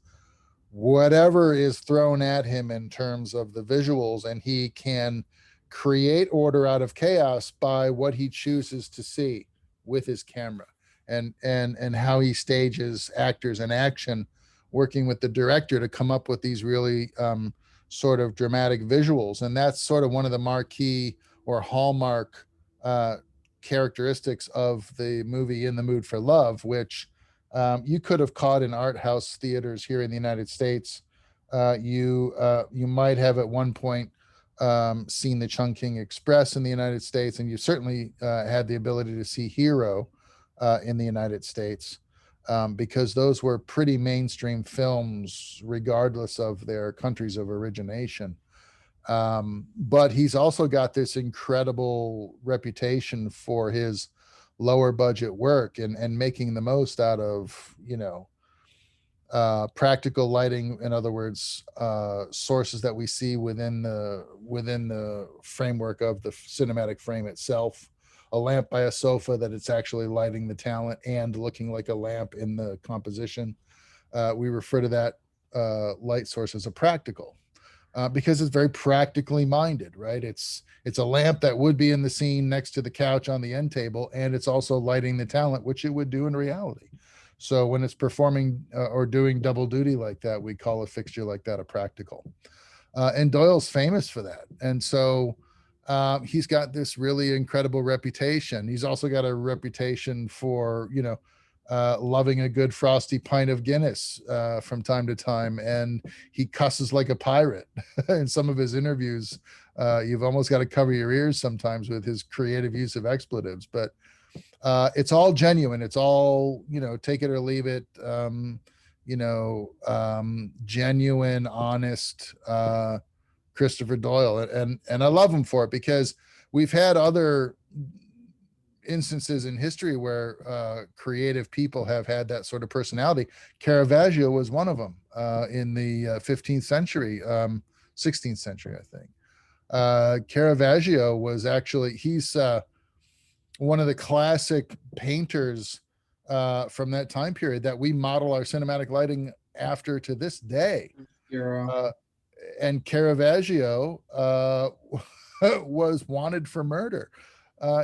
whatever is thrown at him in terms of the visuals, and he can create order out of chaos by what he chooses to see with his camera, and how he stages actors in action, working with the director to come up with these really sort of dramatic visuals. And that's sort of one of the marquee or hallmark characteristics of the movie In the Mood for Love, which you could have caught in art house theaters here in the United States. You might have at one point seen the Chungking Express in the United States, and you certainly had the ability to see Hero in the United States, because those were pretty mainstream films, regardless of their countries of origination. But he's also got this incredible reputation for his lower budget work, and making the most out of, practical lighting. In other words, sources that we see within the framework of the cinematic frame itself. A lamp by a sofa that it's actually lighting the talent and looking like a lamp in the composition. We refer to that light source as a practical. Because it's very practically minded, right? It's a lamp that would be in the scene next to the couch on the end table, and it's also lighting the talent, which it would do in reality. So when it's performing or doing double duty like that, we call a fixture like that a practical. And Doyle's famous for that. And so he's got this really incredible reputation. He's also got a reputation for, loving a good frosty pint of Guinness from time to time. And he cusses like a pirate. In some of his interviews, you've almost got to cover your ears sometimes with his creative use of expletives. But it's all genuine. It's all, take it or leave it, genuine, honest Christopher Doyle. And I love him for it, because we've had other instances in history where creative people have had that sort of personality. Caravaggio was one of them in the 15th century, 16th century, I think. Caravaggio was actually, he's one of the classic painters from that time period that we model our cinematic lighting after to this day. And Caravaggio was wanted for murder.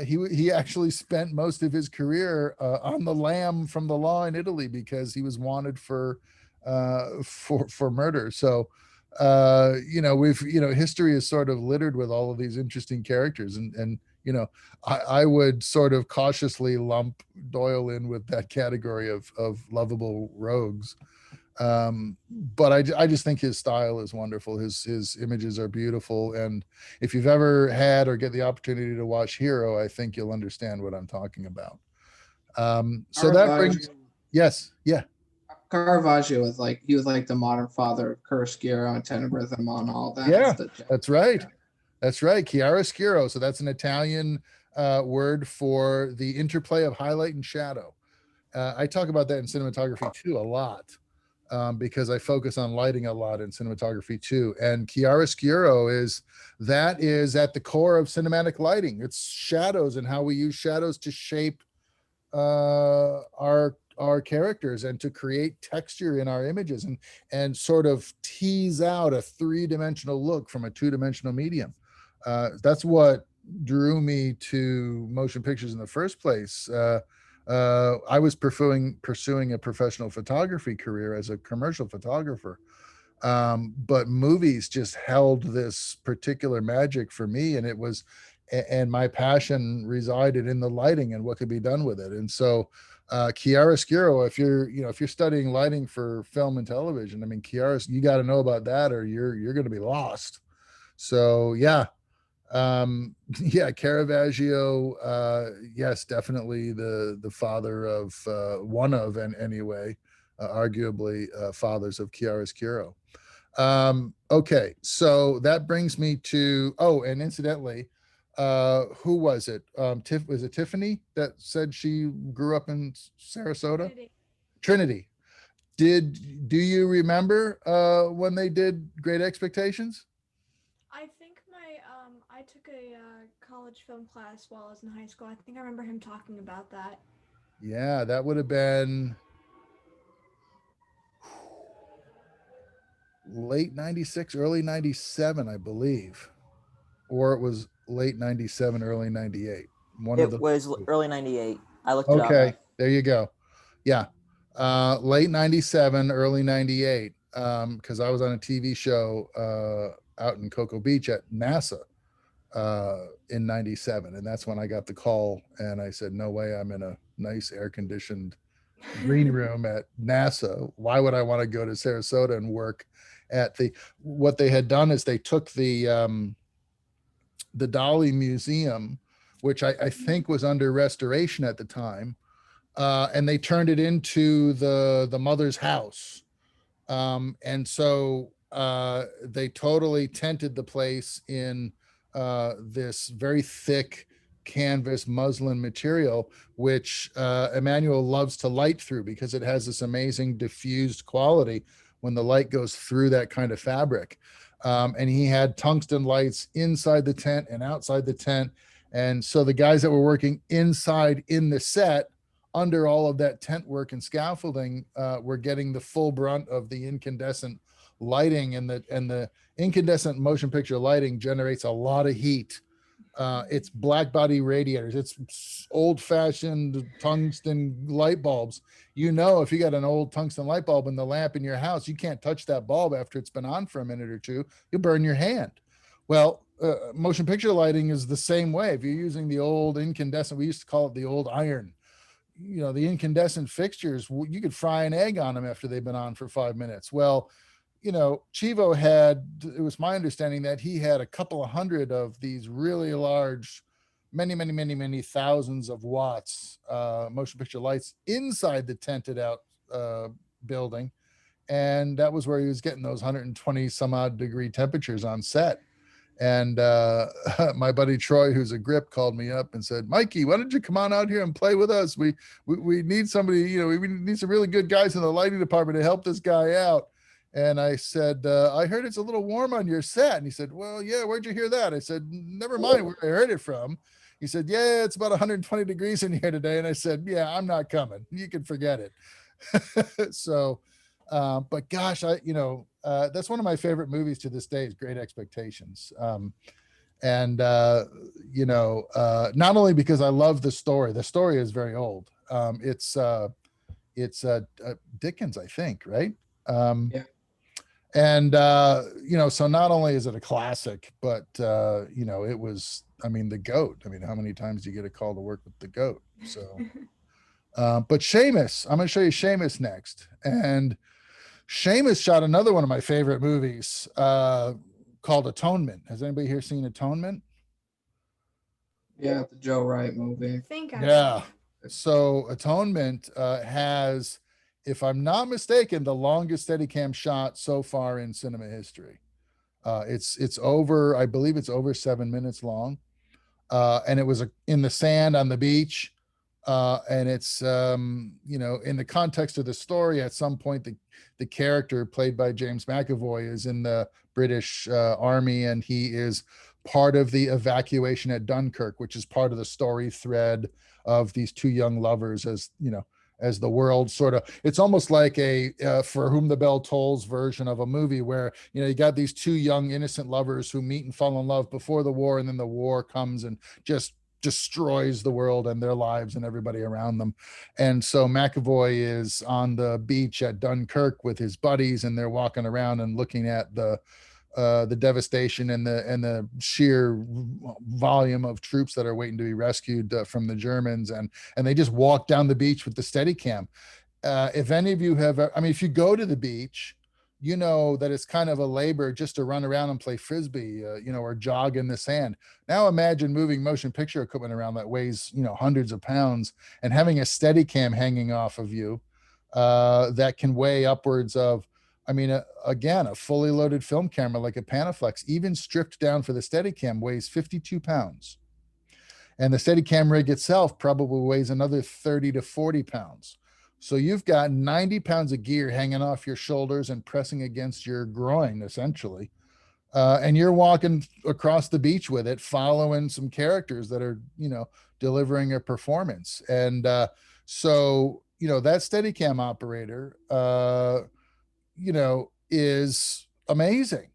He actually spent most of his career on the lam from the law in Italy, because he was wanted for murder. So history is sort of littered with all of these interesting characters, and I would sort of cautiously lump Doyle in with that category of lovable rogues. But I just think his style is wonderful. His images are beautiful. And if you've ever had or get the opportunity to watch Hero, I think you'll understand what I'm talking about. So that brings, yes. Yeah. Caravaggio was like, he was like the modern father of chiaroscuro and tenebrismo and all that. Yeah, that's right. That's right. Chiaroscuro. So that's an Italian word for the interplay of highlight and shadow. I talk about that in cinematography too a lot. Because I focus on lighting a lot in cinematography too. And chiaroscuro is at the core of cinematic lighting. It's shadows and how we use shadows to shape our characters and to create texture in our images, and sort of tease out a three-dimensional look from a two-dimensional medium. That's what drew me to motion pictures in the first place. I was pursuing a professional photography career as a commercial photographer. But movies just held this particular magic for me, and my passion resided in the lighting and what could be done with it. And so chiaroscuro, if you're studying lighting for film and television, I mean, you got to know about that, or you're going to be lost. So yeah. Caravaggio, yes, definitely the father of one of, and anyway, arguably fathers of chiaroscuro. Okay, so that brings me to, and incidentally, who was it? Was it Tiffany that said she grew up in Sarasota? Trinity. Trinity. do you remember when they did Great Expectations? I think I took a college film class while I was in high school. I think I remember him talking about that. Yeah, that would have been late 96, early 97, I believe. Or it was late 97, early 98. One of It the was two. early '98. I looked it up. Okay, there you go. Yeah. Late 97, early 98. Because I was on a TV show out in Cocoa Beach at NASA in 97. And that's when I got the call and I said, no way, I'm in a nice air conditioned green room at NASA. Why would I want to go to Sarasota and work at what they had done is they took the Dolly Museum, which I think was under restoration at the time, and they turned it into the mother's house. And so they totally tented the place in this very thick canvas muslin material, which Emmanuel loves to light through because it has this amazing diffused quality when the light goes through that kind of fabric. And he had tungsten lights inside the tent and outside the tent. And so the guys that were working inside in the set under all of that tent work and scaffolding, we're getting the full brunt of the incandescent lighting, and the incandescent motion picture lighting generates a lot of heat. It's black body radiators. It's old fashioned tungsten light bulbs. You know, if you got an old tungsten light bulb in the lamp in your house, you can't touch that bulb after it's been on for a minute or two. You burn your hand. Well, motion picture lighting is the same way. If you're using the old incandescent, we used to call it the old iron, the incandescent fixtures, you could fry an egg on them after they've been on for 5 minutes. Well, Chivo it was my understanding that he had a couple of hundred of these really large, many thousands of watts motion picture lights inside the tented out building. And that was where he was getting those 120 some odd degree temperatures on set. And my buddy Troy, who's a grip, called me up and said, Mikey, why don't you come on out here and play with us? We need somebody, we need some really good guys in the lighting department to help this guy out. And I said, I heard it's a little warm on your set. And he said, well, yeah, where'd you hear that? I said, never mind where I heard it from. He said, yeah, it's about 120 degrees in here today. And I said, yeah, I'm not coming. You can forget it. So, but gosh, that's one of my favorite movies to this day is Great Expectations. And not only because I love the story is very old. It's Dickens, I think, right? Yeah. And so not only is it a classic, but it was, the GOAT. How many times do you get a call to work with the GOAT? So but Seamus, I'm going to show you Seamus next. And Seamus shot another one of my favorite movies called Atonement. Has anybody here seen Atonement? Yeah, the Joe Wright movie. I think I Yeah. have. So Atonement has, if I'm not mistaken, the longest Steadicam shot so far in cinema history. It's over, I believe it's over 7 minutes long. And it was in the sand on the beach. And it's, in the context of the story, at some point, the character played by James McAvoy is in the British Army, and he is part of the evacuation at Dunkirk, which is part of the story thread of these two young lovers as the world sort of, it's almost like a For Whom the Bell Tolls version of a movie where, you got these two young innocent lovers who meet and fall in love before the war, and then the war comes and just destroys the world and their lives and everybody around them. And so McAvoy is on the beach at Dunkirk with his buddies, and they're walking around and looking at the devastation and the sheer volume of troops that are waiting to be rescued from the Germans, and they just walk down the beach with the Steadicam. If any of you have, if you go to the beach, you know that it's kind of a labor just to run around and play frisbee, or jog in the sand. Now imagine moving motion picture equipment around that weighs, hundreds of pounds, and having a Steadicam hanging off of you that can weigh upwards of, again, a fully loaded film camera like a Panaflex, even stripped down for the Steadicam, weighs 52 pounds. And the Steadicam rig itself probably weighs another 30 to 40 pounds. So you've got 90 pounds of gear hanging off your shoulders and pressing against your groin, essentially. And you're walking across the beach with it, following some characters that are, delivering a performance. And so, that Steadicam operator, is amazing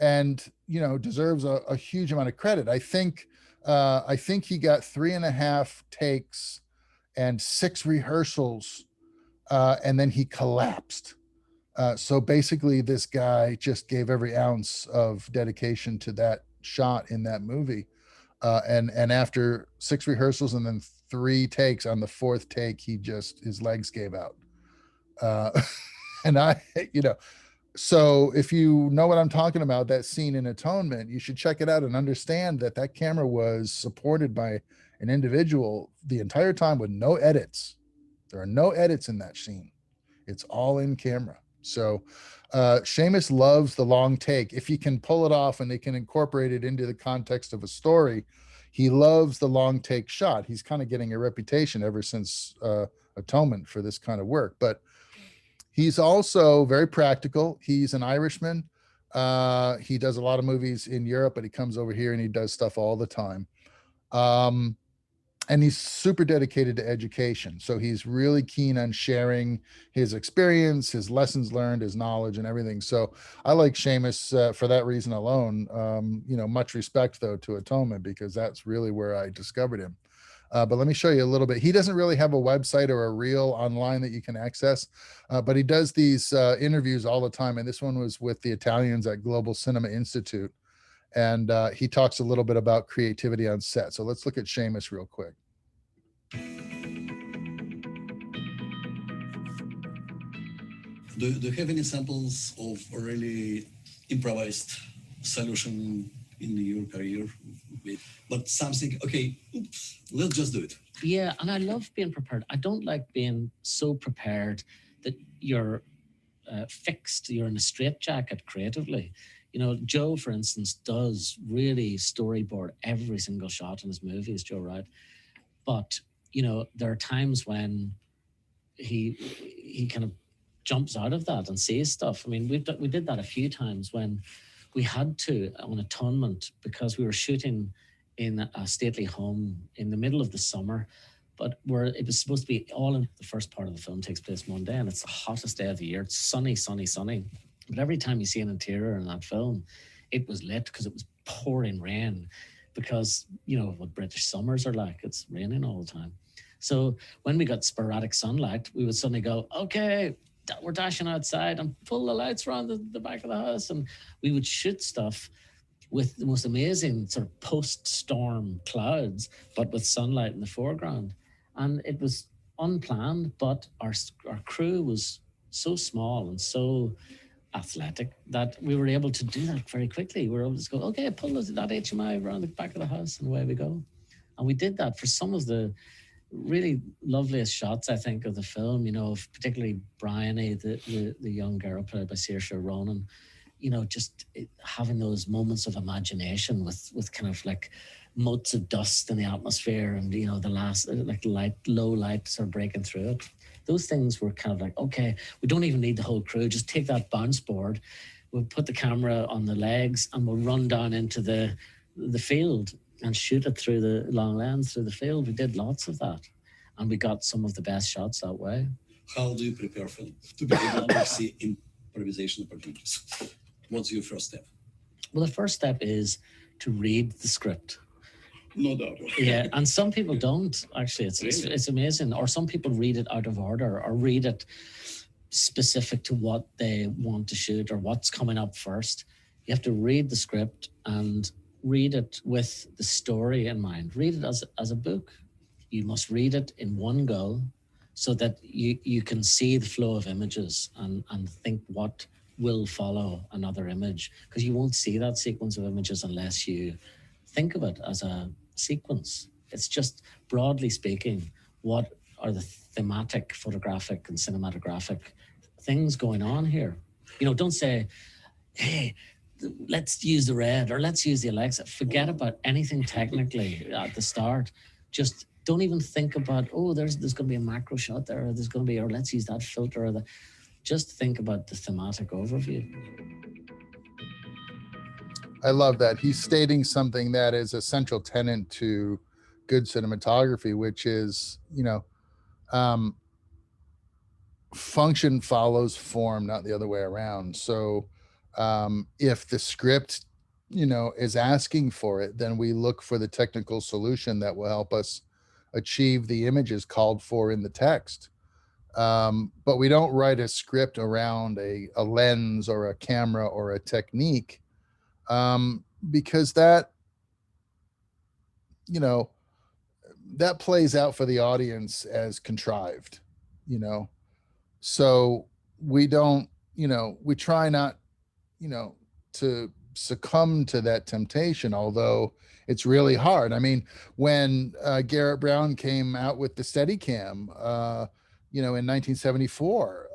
and, deserves a huge amount of credit. I think he got 3.5 takes and 6 rehearsals, and then he collapsed. So basically, this guy just gave every ounce of dedication to that shot in that movie. And after 6 rehearsals and then 3 takes, on the 4th take, his legs gave out. And so if you know what I'm talking about, that scene in Atonement, you should check it out and understand that camera was supported by an individual the entire time with no edits. There are no edits in that scene. It's all in camera. So Seamus loves the long take. If you can pull it off and they can incorporate it into the context of a story, he loves the long take shot. He's kind of getting a reputation ever since Atonement for this kind of work. But he's also very practical. He's an Irishman. He does a lot of movies in Europe, but he comes over here and he does stuff all the time. And he's super dedicated to education. So he's really keen on sharing his experience, his lessons learned, his knowledge and everything. So I like Seamus for that reason alone. Much respect though to Atonement, because that's really where I discovered him. But let me show you a little bit. He doesn't really have a website or a reel online that you can access, but he does these interviews all the time. And this one was with the Italians at Global Cinema Institute. And he talks a little bit about creativity on set. So let's look at Seamus real quick. Do you have any examples of a really improvised solution in your career? But something, okay, oops, let's just do it. Yeah, and I love being prepared. I don't like being so prepared that you're fixed, you're in a straitjacket creatively. Joe, for instance, does really storyboard every single shot in his movies, Joe Wright. But, there are times when he kind of jumps out of that and says stuff. I mean, we did that a few times when we had to on Atonement, because we were shooting in a stately home in the middle of the summer, but it was supposed to be all in the first part of the film takes place Monday, and it's the hottest day of the year. It's sunny, sunny, sunny. But every time you see an interior in that film, it was lit because it was pouring rain, because what British summers are like, it's raining all the time. So when we got sporadic sunlight, we would suddenly go, okay, we're dashing outside and pull the lights around the back of the house. And we would shoot stuff with the most amazing sort of post-storm clouds, but with sunlight in the foreground. And it was unplanned, but our crew was so small and so athletic that we were able to do that very quickly. We were able to go, okay, pull that HMI around the back of the house, and away we go. And we did that for some of the really loveliest shots, I think, of the film, particularly Bryony, the young girl played by Saoirse Ronan, just having those moments of imagination with kind of like motes of dust in the atmosphere, and, the last, like low light sort of breaking through it. Those things were kind of like, okay, we don't even need the whole crew. Just take that bounce board, we'll put the camera on the legs, and we'll run down into the field and shoot it through the long lens through the field. We did lots of that, and we got some of the best shots that way. How do you prepare for to be able to see improvisation opportunities? What's your first step? Well, the first step is to read the script. No doubt. Yeah, and some people don't, actually. It's amazing. Or some people read it out of order, or read it specific to what they want to shoot or what's coming up first. You have to read the script and read it with the story in mind. Read it as a book. You must read it in one go so that you can see the flow of images and think what will follow another image, because you won't see that sequence of images unless you think of it as a sequence. It's just, broadly speaking, what are the thematic, photographic and cinematographic things going on here? Don't say, hey, let's use the red or let's use the Alexa. Forget about anything technically at the start. Just don't even think about, oh, there's going to be a macro shot there, or there's going to be, or let's use that filter, or just think about the thematic overview. I love that. He's stating something that is a central tenet to good cinematography, which is, function follows form, not the other way around. So if the script, is asking for it, then we look for the technical solution that will help us achieve the images called for in the text. But we don't write a script around a lens or a camera or a technique, because that, that plays out for the audience as contrived, so we don't, we try not, to succumb to that temptation, although it's really hard. I mean, when Garrett Brown came out with the Steadicam, in 1974,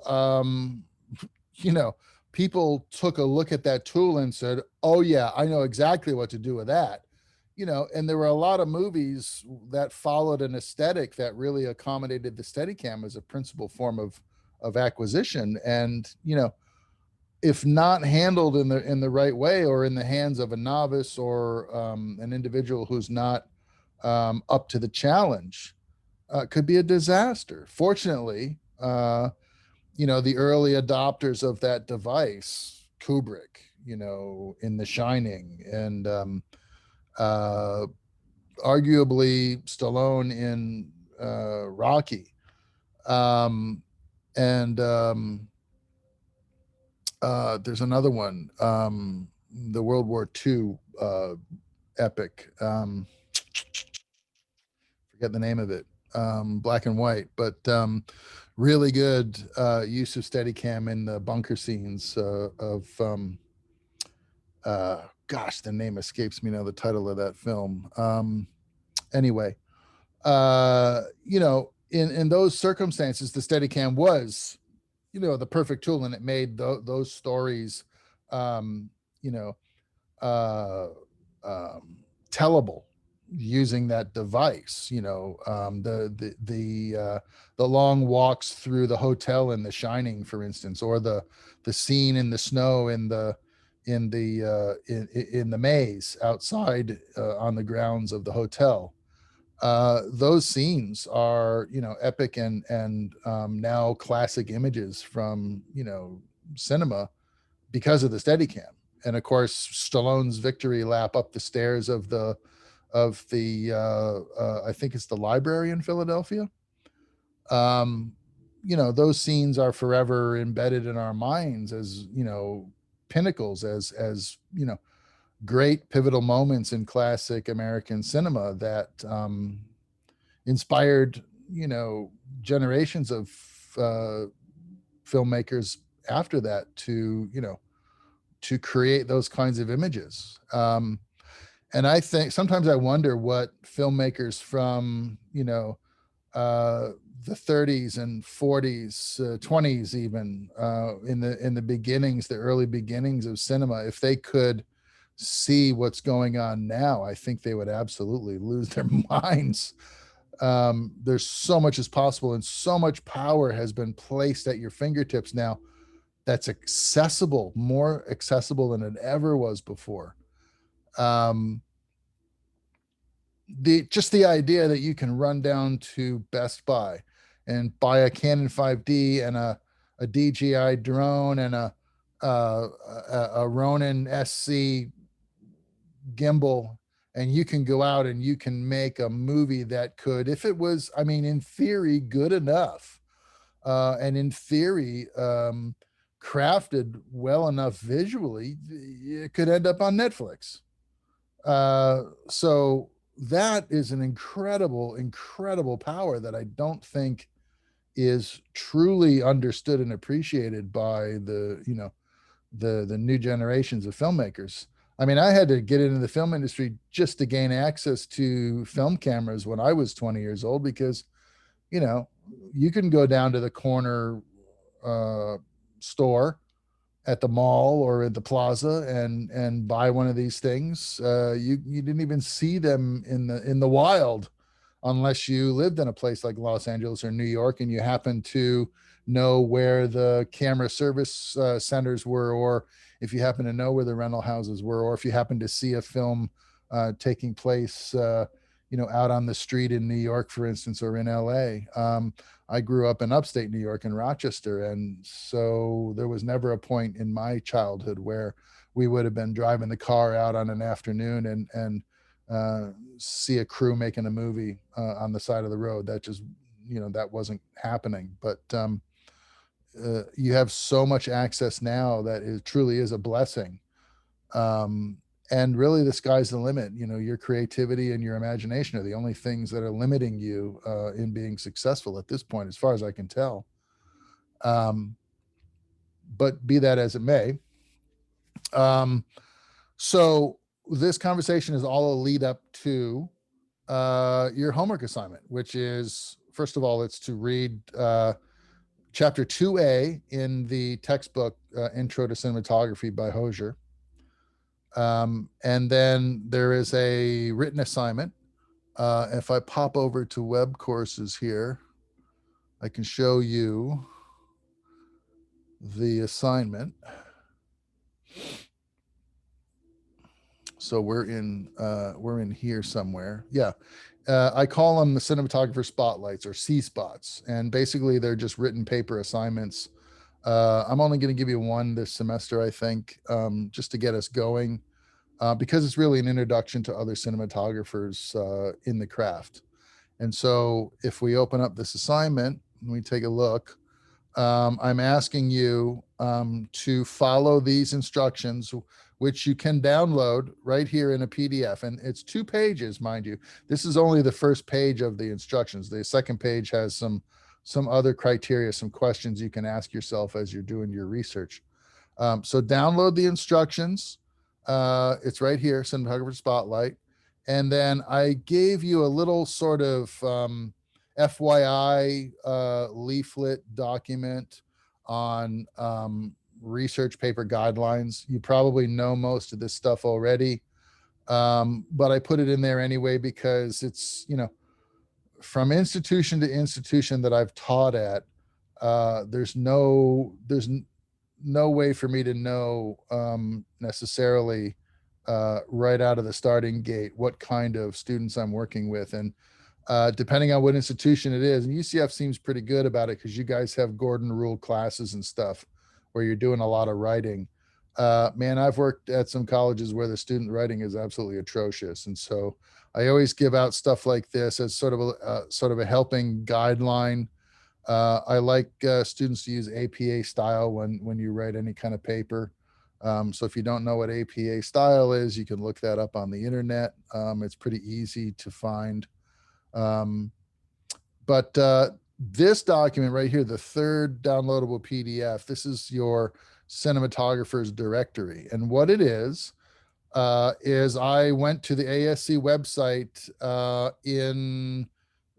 people took a look at that tool and said, oh yeah, I know exactly what to do with that. And there were a lot of movies that followed an aesthetic that really accommodated the Steadicam as a principal form of acquisition. And, if not handled in the right way, or in the hands of a novice, or an individual who's not up to the challenge, could be a disaster. Fortunately, the early adopters of that device, Kubrick, in The Shining, and arguably Stallone in Rocky, and there's another one, the World War II epic. Forget the name of it. Black and white, but really good use of Steadicam in the bunker scenes of gosh, the name escapes me now, the title of that film. Anyway, in those circumstances, the Steadicam was, the perfect tool, and it made those stories, tellable using that device. The long walks through the hotel in The Shining, for instance, or the scene in the snow in the maze outside on the grounds of the hotel. Those scenes are, epic and now classic images from, cinema, because of the Steadicam. And of course, Stallone's victory lap up the stairs of the I think it's the library in Philadelphia. Those scenes are forever embedded in our minds as, pinnacles, as great pivotal moments in classic American cinema that inspired, generations of filmmakers after that to, to create those kinds of images. And I think sometimes I wonder what filmmakers from, the 30s and 40s, 20s, even in the beginnings, the early beginnings of cinema, if they could see what's going on now, I think they would absolutely lose their minds. There's so much is possible, and so much power has been placed at your fingertips now that's accessible, more accessible than it ever was before. The idea that you can run down to Best Buy and buy a Canon 5D and a DJI drone and a Ronin SC gimbal, and you can go out and you can make a movie that could, if it was, I mean, in theory, good enough, and in theory, crafted well enough visually, it could end up on Netflix. So that is an incredible power that I don't think is truly understood and appreciated by the new generations of filmmakers. I mean, I had to get into the film industry just to gain access to film cameras when I was 20 years old, because, you can go down to the corner store at the mall or at the plaza and buy one of these things. You didn't even see them in the wild unless you lived in a place like Los Angeles or New York and you happen to know where the camera service centers were, or if you happen to know where the rental houses were, or if you happen to see a film taking place, out on the street in New York, for instance, or in LA. I grew up in upstate New York in Rochester. And so there was never a point in my childhood where we would have been driving the car out on an afternoon and see a crew making a movie on the side of the road. That just, that wasn't happening. But you have so much access now that it truly is a blessing. And really the sky's the limit. Your creativity and your imagination are the only things that are limiting you in being successful at this point, as far as I can tell. But be that as it may, so this conversation is all a lead up to your homework assignment, which is, first of all, it's to read chapter 2A in the textbook Intro to Cinematography by Hosier. And then there is a written assignment. If I pop over to web courses here, I can show you the assignment. So we're in here somewhere. Yeah. I call them the Cinematographer Spotlights, or C-Spots. And basically they're just written paper assignments. I'm only going to give you one this semester, I think, just to get us going. Because it's really an introduction to other cinematographers in the craft. And so if we open up this assignment and we take a look, I'm asking you to follow these instructions, which you can download right here in a PDF. And it's 2 pages, mind you. This is only the first page of the instructions. The second page has some other criteria, some questions you can ask yourself as you're doing your research. So download the instructions. It's right here, Cinematographer Spotlight. And then I gave you a little sort of FYI leaflet document on research paper guidelines. You probably know most of this stuff already, but I put it in there anyway because it's, from institution to institution that I've taught at, there's no way for me to know necessarily right out of the starting gate what kind of students I'm working with. And depending on what institution it is, and UCF seems pretty good about it because you guys have Gordon rule classes and stuff where you're doing a lot of writing. Man, I've worked at some colleges where the student writing is absolutely atrocious. And so I always give out stuff like this as sort of a helping guideline. I like students to use APA style when you write any kind of paper. So if you don't know what APA style is, you can look that up on the internet. It's pretty easy to find. But this document right here, the third downloadable PDF, this is your cinematographers directory. And what it is I went to the ASC website in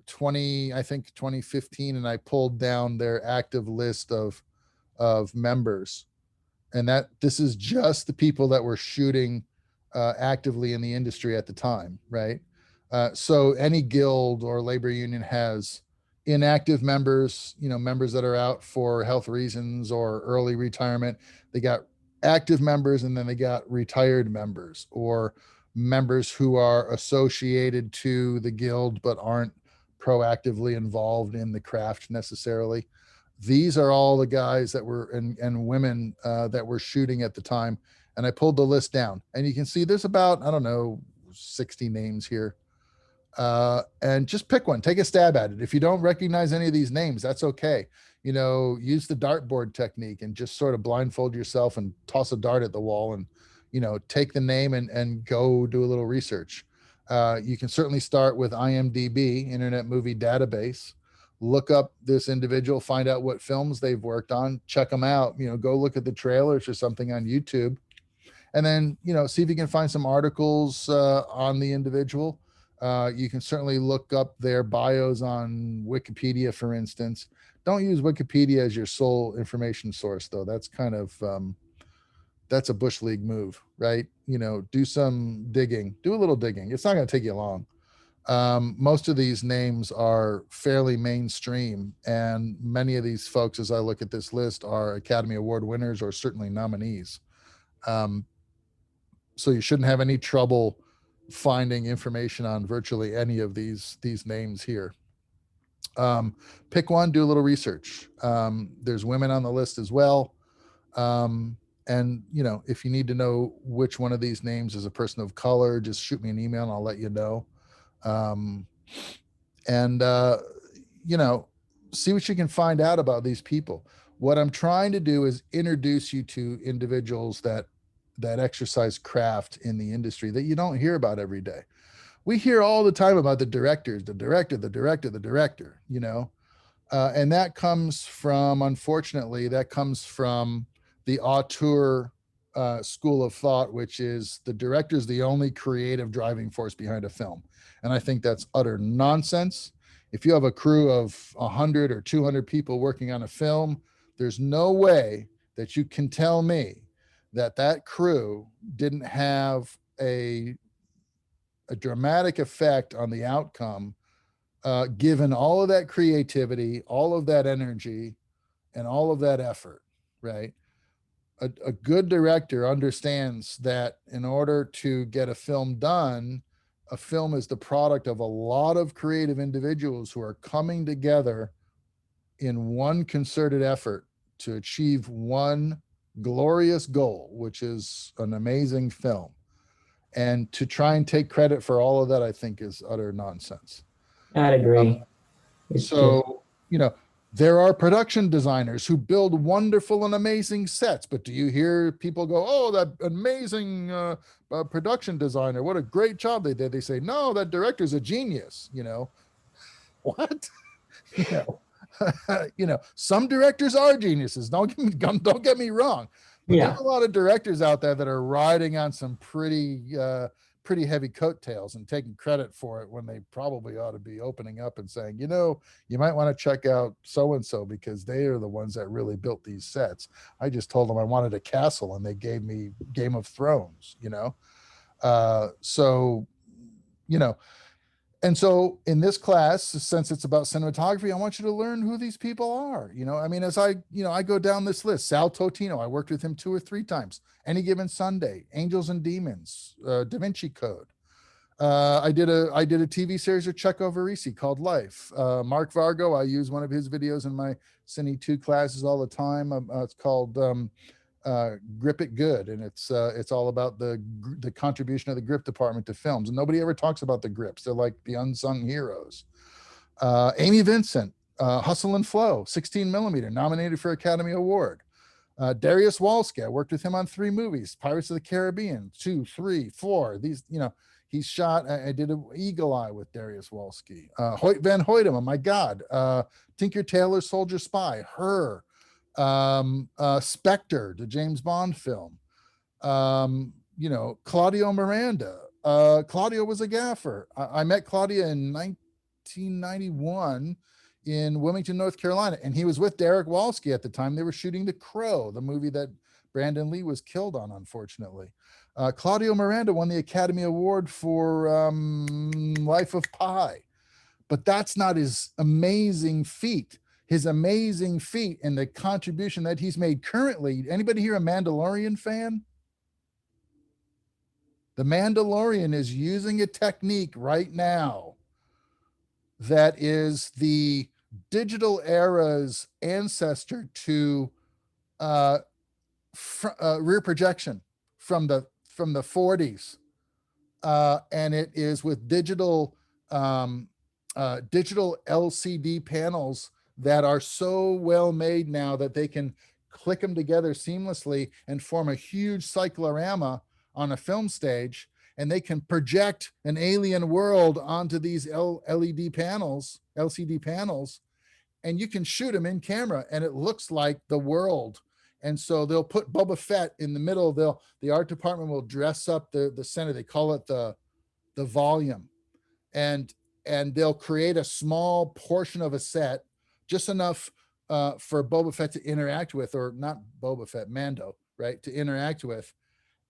2015, and I pulled down their active list of members. And this is just the people that were shooting actively in the industry at the time, right? So any guild or labor union has inactive members, members that are out for health reasons or early retirement. They got active members, and then they got retired members, or members who are associated to the guild but aren't proactively involved in the craft necessarily. These are all the guys that were and women that were shooting at the time. And I pulled the list down, and you can see there's about, 60 names here. And just pick one, take a stab at it. If you don't recognize any of these names, that's okay. Use the dartboard technique and just sort of blindfold yourself and toss a dart at the wall and, take the name and go do a little research. You can certainly start with IMDb, Internet Movie Database. Look up this individual, find out what films they've worked on, check them out, go look at the trailers or something on YouTube. And then, see if you can find some articles on the individual. You can certainly look up their bios on Wikipedia, for instance. Don't use Wikipedia as your sole information source, though. That's kind of, that's a Bush League move, right? Do some digging, do a little digging. It's not going to take you long. Most of these names are fairly mainstream, and many of these folks, as I look at this list, are Academy Award winners or certainly nominees. So you shouldn't have any trouble finding information on virtually any of these names here. Pick one, do a little research. There's women on the list as well. And you know, if you need to know which one of these names is a person of color, just shoot me an email and I'll let you know. And you know, see what you can find out about these people. What I'm trying to do is introduce you to individuals that exercise craft in the industry that you don't hear about every day. We hear all the time about the director, you know, and that comes from, unfortunately, that comes from the auteur school of thought, which is the director is the only creative driving force behind a film. And I think that's utter nonsense. If you have a crew of 100 or 200 people working on a film, there's no way that you can tell me that that crew didn't have a dramatic effect on the outcome, given all of that creativity, all of that energy, and all of that effort, right? A good director understands that in order to get a film done, a film is the product of a lot of creative individuals who are coming together in one concerted effort to achieve one glorious goal, which is an amazing film. And to try and take credit for all of that, I think, is utter nonsense. I'd agree. It's So, you know, there are production designers who build wonderful and amazing sets, but do you hear people go, "Oh, that amazing production designer, what a great job they did"? They say, "No, that director's a genius." You know, what? You know, you know, some directors are geniuses. Don't get me wrong, but Yeah. there's a lot of directors out there that are riding on some pretty heavy coattails and taking credit for it when they probably ought to be opening up and saying, you know, you might want to check out so and so because they are the ones that really built these sets. I just told them I wanted a castle and they gave me Game of Thrones. You know, so you know. And so in this class, since it's about cinematography, I want you to learn who these people are. You know, I mean, as I go down this list, Sal Totino, I worked with him 2 or 3 times. Any Given Sunday, Angels and Demons, Da Vinci Code. I did a TV series with Checo Varese called Life. Mark Vargo, I use one of his videos in my Cine 2 classes all the time. It's called Grip It Good, and it's all about the contribution of the grip department to films, and nobody ever talks about the grips. They're like the unsung heroes. Amy Vincent, Hustle and Flow, 16 millimeter, nominated for Academy Award. Darius Walski, I worked with him on 3 movies: Pirates of the Caribbean 2, 3, 4. These, you know, he's shot. I did an Eagle Eye with Darius Walski. Hoyt Van Hoytema, oh my God. Tinker Tailor Soldier Spy, Her. Spectre, the James Bond film. You know, Claudio Miranda. Claudio was a gaffer. I met Claudia in 1991 in Wilmington, North Carolina, and he was with Derek Walski at the time. They were shooting The Crow, the movie that Brandon Lee was killed on, unfortunately. Claudio Miranda won the Academy Award for Life of Pi, but that's not his amazing feat. His amazing feat and the contribution that he's made currently. Anybody here a Mandalorian fan? The Mandalorian is using a technique right now that is the digital era's ancestor to rear projection from the 40s, and it is with digital LCD panels that are so well made now that they can click them together seamlessly and form a huge cyclorama on a film stage, and they can project an alien world onto these LCD panels, and you can shoot them in camera and it looks like the world. And so they'll put Boba Fett in the middle. The art department will dress up the center. They call it the volume, and they'll create a small portion of a set, just enough for Boba Fett to interact with, or not Boba Fett, Mando, right, to interact with.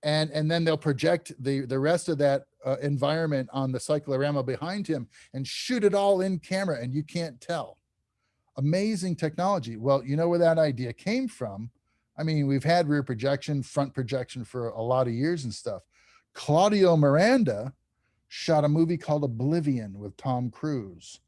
and then they'll project the rest of that environment on the cyclorama behind him and shoot it all in camera, and you can't tell. Amazing technology. Well, you know where that idea came from? I mean, we've had rear projection, front projection for a lot of years and stuff. Claudio Miranda shot a movie called Oblivion with Tom Cruise,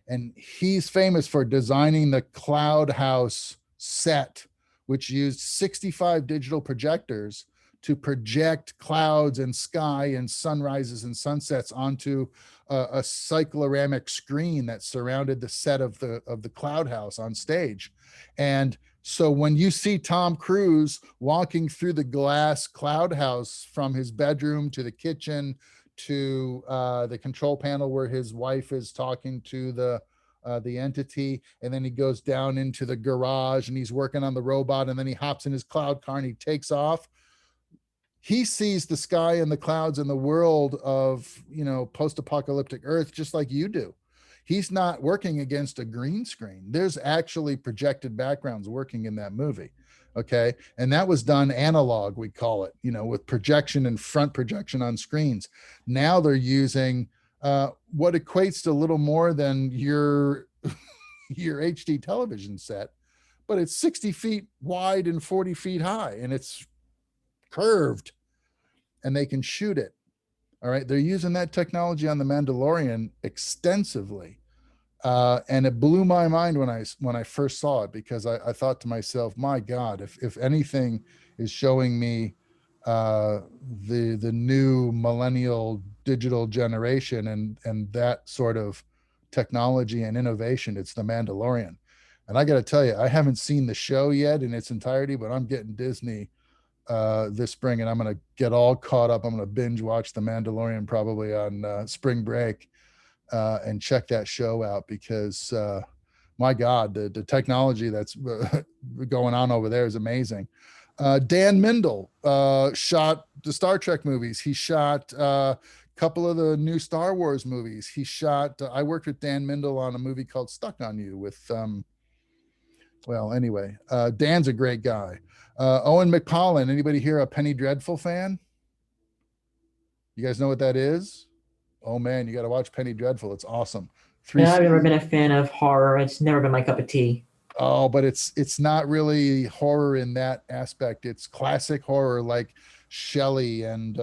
and he's famous for designing the Cloud House set, which used 65 digital projectors to project clouds and sky and sunrises and sunsets onto a cycloramic screen that surrounded the set of the Cloud House on stage. And so when you see Tom Cruise walking through the glass Cloud House from his bedroom to the kitchen to the control panel where his wife is talking to the entity, and then he goes down into the garage and he's working on the robot, and then he hops in his cloud car and he takes off. He sees the sky and the clouds and the world of, you know, post-apocalyptic Earth just like you do. He's not working against a green screen. There's actually projected backgrounds working in that movie. Okay. And that was done analog, we call it, you know, with projection and front projection on screens. Now they're using what equates to a little more than your HD television set, but it's 60 feet wide and 40 feet high, and it's curved, and they can shoot it. All right. They're using that technology on The Mandalorian extensively. And it blew my mind when I first saw it, because I thought to myself, my God, if anything is showing me the new millennial digital generation and that sort of technology and innovation, it's The Mandalorian. And I got to tell you, I haven't seen the show yet in its entirety, but I'm getting Disney this spring, and I'm going to get all caught up. I'm going to binge watch The Mandalorian probably on spring break. And check that show out, because my God, the technology that's going on over there is amazing. Dan Mindel shot the Star Trek movies. He shot a couple of the new Star Wars movies. He shot, I worked with Dan Mindel on a movie called Stuck on You with, well, anyway, Dan's a great guy. Owen McCollin, anybody here a Penny Dreadful fan? You guys know what that is? Oh man, you got to watch Penny Dreadful. It's awesome. Yeah, I've never been a fan of horror. It's never been my cup of tea. Oh, but it's not really horror in that aspect. It's classic horror like Shelley and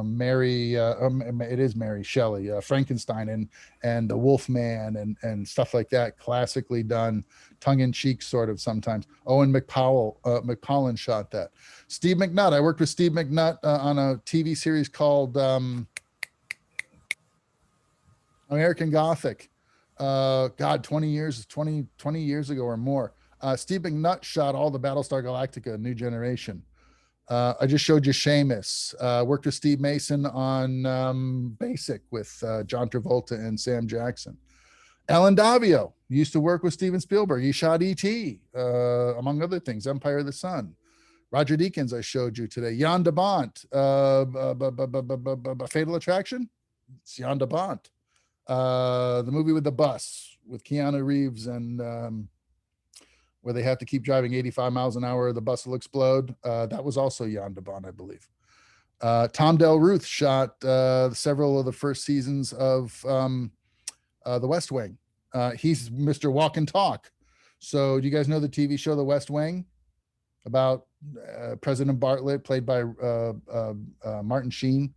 Mary. It is Mary Shelley, Frankenstein and the Wolfman and stuff like that. Classically done, tongue in cheek sort of sometimes. Owen McCollin shot that. Steve McNutt. I worked with Steve McNutt on a TV series called American Gothic. God, 20 years ago or more. Steve McNutt shot all the Battlestar Galactica New Generation. I just showed you Seamus. Worked with Steve Mason on Basic with John Travolta and Sam Jackson. Alan Davio used to work with Steven Spielberg. He shot E.T., among other things, Empire of the Sun. Roger Deakins, I showed you today. Jan de Bont, Fatal Attraction. It's Jan de Bont. The movie with the bus with Keanu Reeves and where they have to keep driving 85 miles an hour, the bus will explode. That was also Jan de Bont, I believe. Tom Del Ruth shot several of the first seasons of The West Wing. He's Mr. Walk and Talk. So do you guys know the TV show The West Wing about President Bartlett, played by Martin Sheen?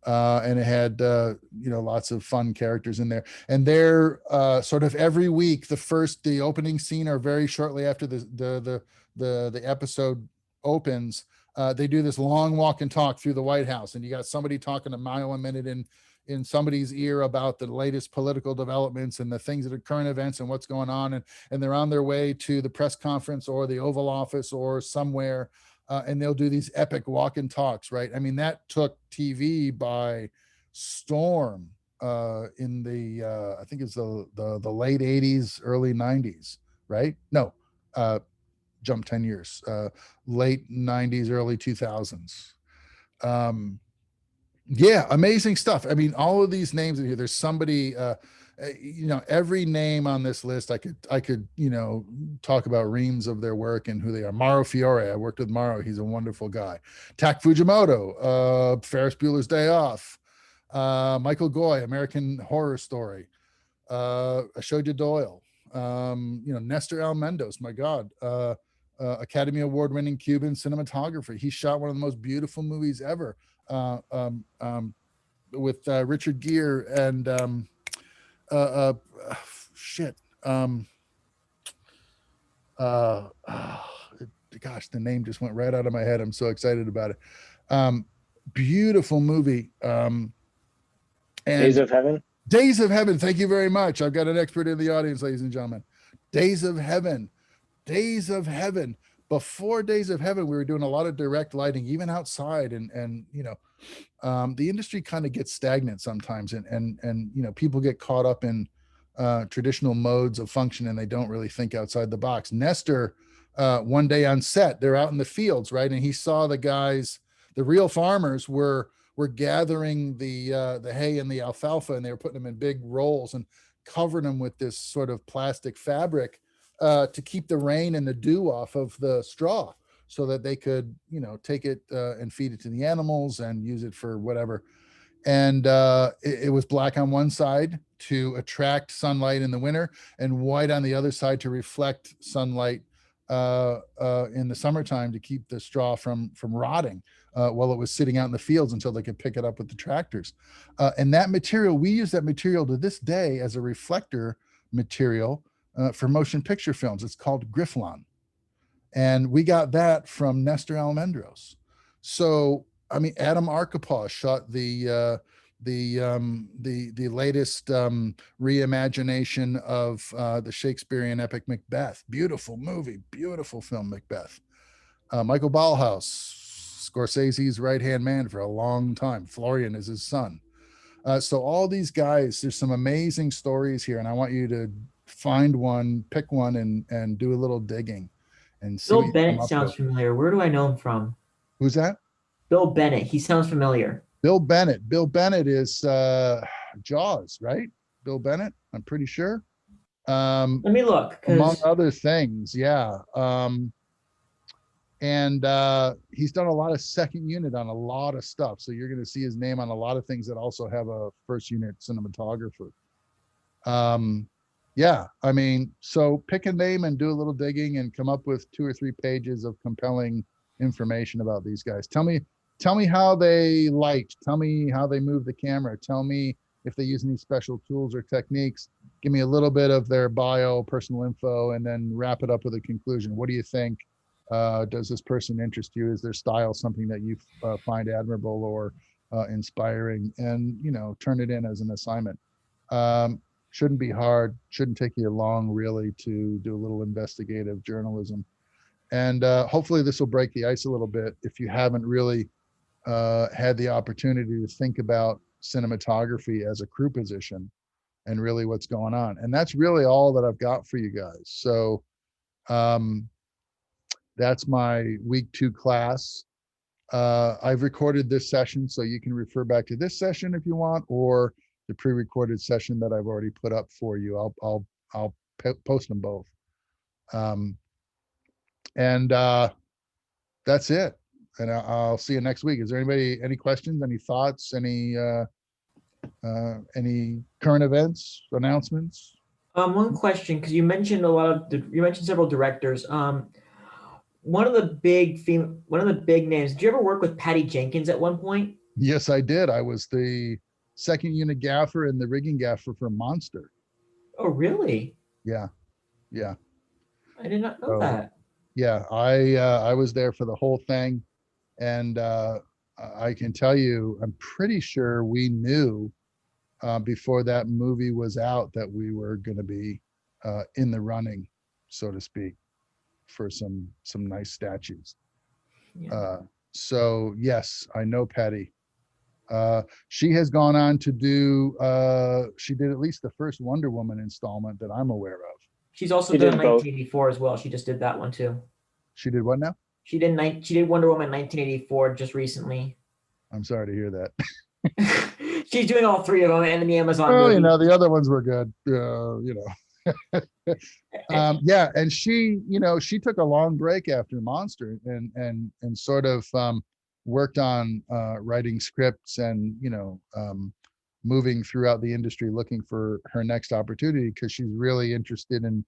And it had lots of fun characters in there, and they're sort of every week the opening scene or very shortly after the episode opens, they do this long walk and talk through the White House, and you got somebody talking a mile a minute in somebody's ear about the latest political developments and the things that are current events and what's going on, and they're on their way to the press conference or the Oval Office or somewhere. And they'll do these epic walk and talks, right? I mean, that took TV by storm in the I think it's the late 80s, early 90s, right? No, jump 10 years, late 90s, early 2000s. Yeah, amazing stuff. I mean, all of these names in here, there's somebody, you know, every name on this list, I could, you know, talk about reams of their work and who they are. Mauro Fiore, I worked with Mauro. He's a wonderful guy. Tak Fujimoto, Ferris Bueller's Day Off, Michael Goy, American Horror Story, Ashoja Doyle, you know, Nestor Almendos, my God, Academy Award winning Cuban cinematographer. He shot one of the most beautiful movies ever, with Richard Gere and shit. Gosh, the name just went right out of my head. I'm so excited about it. Beautiful movie. And Days of Heaven. Days of Heaven. Thank you very much. I've got an expert in the audience, ladies and gentlemen. Days of Heaven. Days of Heaven. Before Days of Heaven, we were doing a lot of direct lighting, even outside, and you know, the industry kind of gets stagnant sometimes, and you know, people get caught up in traditional modes of function, and they don't really think outside the box. Nestor, one day on set, they're out in the fields, right, and he saw the guys, the real farmers were gathering the hay and the alfalfa, and they were putting them in big rolls and covering them with this sort of plastic fabric to keep the rain and the dew off of the straw, so that they could, you know, take it and feed it to the animals and use it for whatever. And it was black on one side to attract sunlight in the winter, and white on the other side to reflect sunlight in the summertime, to keep the straw from rotting while it was sitting out in the fields until they could pick it up with the tractors. And that material, we use that material to this day as a reflector material for motion picture films. It's called Grifflon. And we got that from Nestor Almendros. So, I mean, Adam Arkapaw shot the latest reimagination of the Shakespearean epic Macbeth. Beautiful movie, beautiful film, Macbeth. Michael Ballhaus, Scorsese's right-hand man for a long time. Florian is his son. So all these guys, there's some amazing stories here, and I want you to find one, pick one, and do a little digging. And see what Bill you come Bennett up sounds with. familiar. Where do I know him from? Who's that? Bill Bennett. He sounds familiar. Bill Bennett. Bill Bennett is Jaws, right? Bill Bennett, I'm pretty sure. Let me look. Among other things, yeah. And he's done a lot of second unit on a lot of stuff. So you're going to see his name on a lot of things that also have a first unit cinematographer. Yeah, I mean, so pick a name and do a little digging and come up with 2 or 3 pages of compelling information about these guys. Tell me how they light. Tell me how they move the camera. Tell me if they use any special tools or techniques. Give me a little bit of their bio, personal info, and then wrap it up with a conclusion. What do you think? Does this person interest you? Is their style something that you find admirable or inspiring? And, you know, turn it in as an assignment. Shouldn't be hard. Shouldn't take you long, really, to do a little investigative journalism. And hopefully this will break the ice a little bit if you haven't really had the opportunity to think about cinematography as a crew position and really what's going on. And that's really all that I've got for you guys. So that's my week 2 class. I've recorded this session, so you can refer back to this session if you want, or the pre-recorded session that I've already put up for you. I'll post them both. And that's it. And I'll see you next week. Is there any questions, any thoughts, any current events, announcements? One question, because you mentioned several directors. One of the big names. Did you ever work with Patty Jenkins at one point? Yes, I did. I was the second unit gaffer and the rigging gaffer for Monster. Oh, really? Yeah. I did not know that. Yeah, I was there for the whole thing, and I can tell you, I'm pretty sure we knew before that movie was out that we were going to be in the running, so to speak, for some nice statues. Yeah. So yes, I know Patty. She has gone on to do, she did at least the first Wonder Woman installment that I'm aware of. She's also done 1984 as well. She just did that one too. She did what now? She did Wonder Woman 1984 just recently. I'm sorry to hear that. She's doing all three of them and in the Amazon Oh, movie. the other ones were good. Yeah, and she took a long break after Monster and sort of worked on writing scripts and moving throughout the industry looking for her next opportunity, because she's really interested in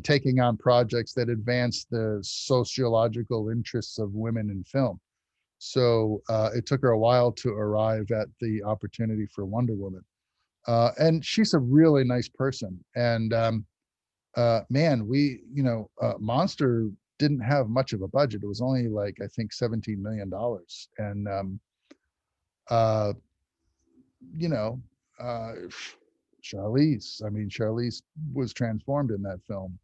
taking on projects that advance the sociological interests of women in film. So it took her a while to arrive at the opportunity for Wonder Woman. And she's a really nice person. And man, Monster didn't have much of a budget. It was only like, I think, $17 million. And uh, you know, uh, Charlize was transformed in that film.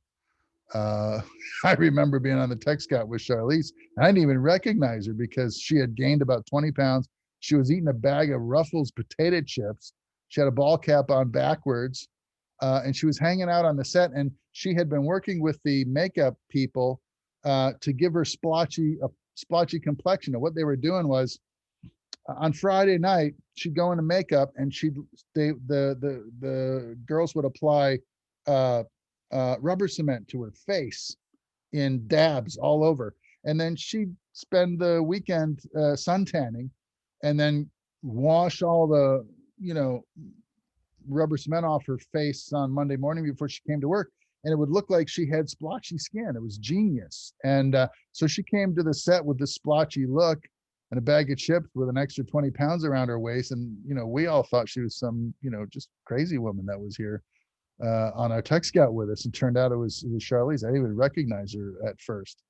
Uh, I remember being on the tech scout with Charlize. I didn't even recognize her because she had gained about 20 pounds. She was eating a bag of Ruffles potato chips. She had a ball cap on backwards, and she was hanging out on the set. And she had been working with the makeup people to give her a splotchy complexion. And what they were doing was, on Friday night, she'd go into makeup, and the girls would apply rubber cement to her face in dabs all over, and then she'd spend the weekend sun tanning, and then wash all the rubber cement off her face on Monday morning before she came to work, and it would look like she had splotchy skin. It was genius. And so she came to the set with this splotchy look and a bag of chips with an extra 20 pounds around her waist. And we all thought she was some just crazy woman that was here on our tech scout with us, and turned out it was Charlize. I didn't even recognize her at first.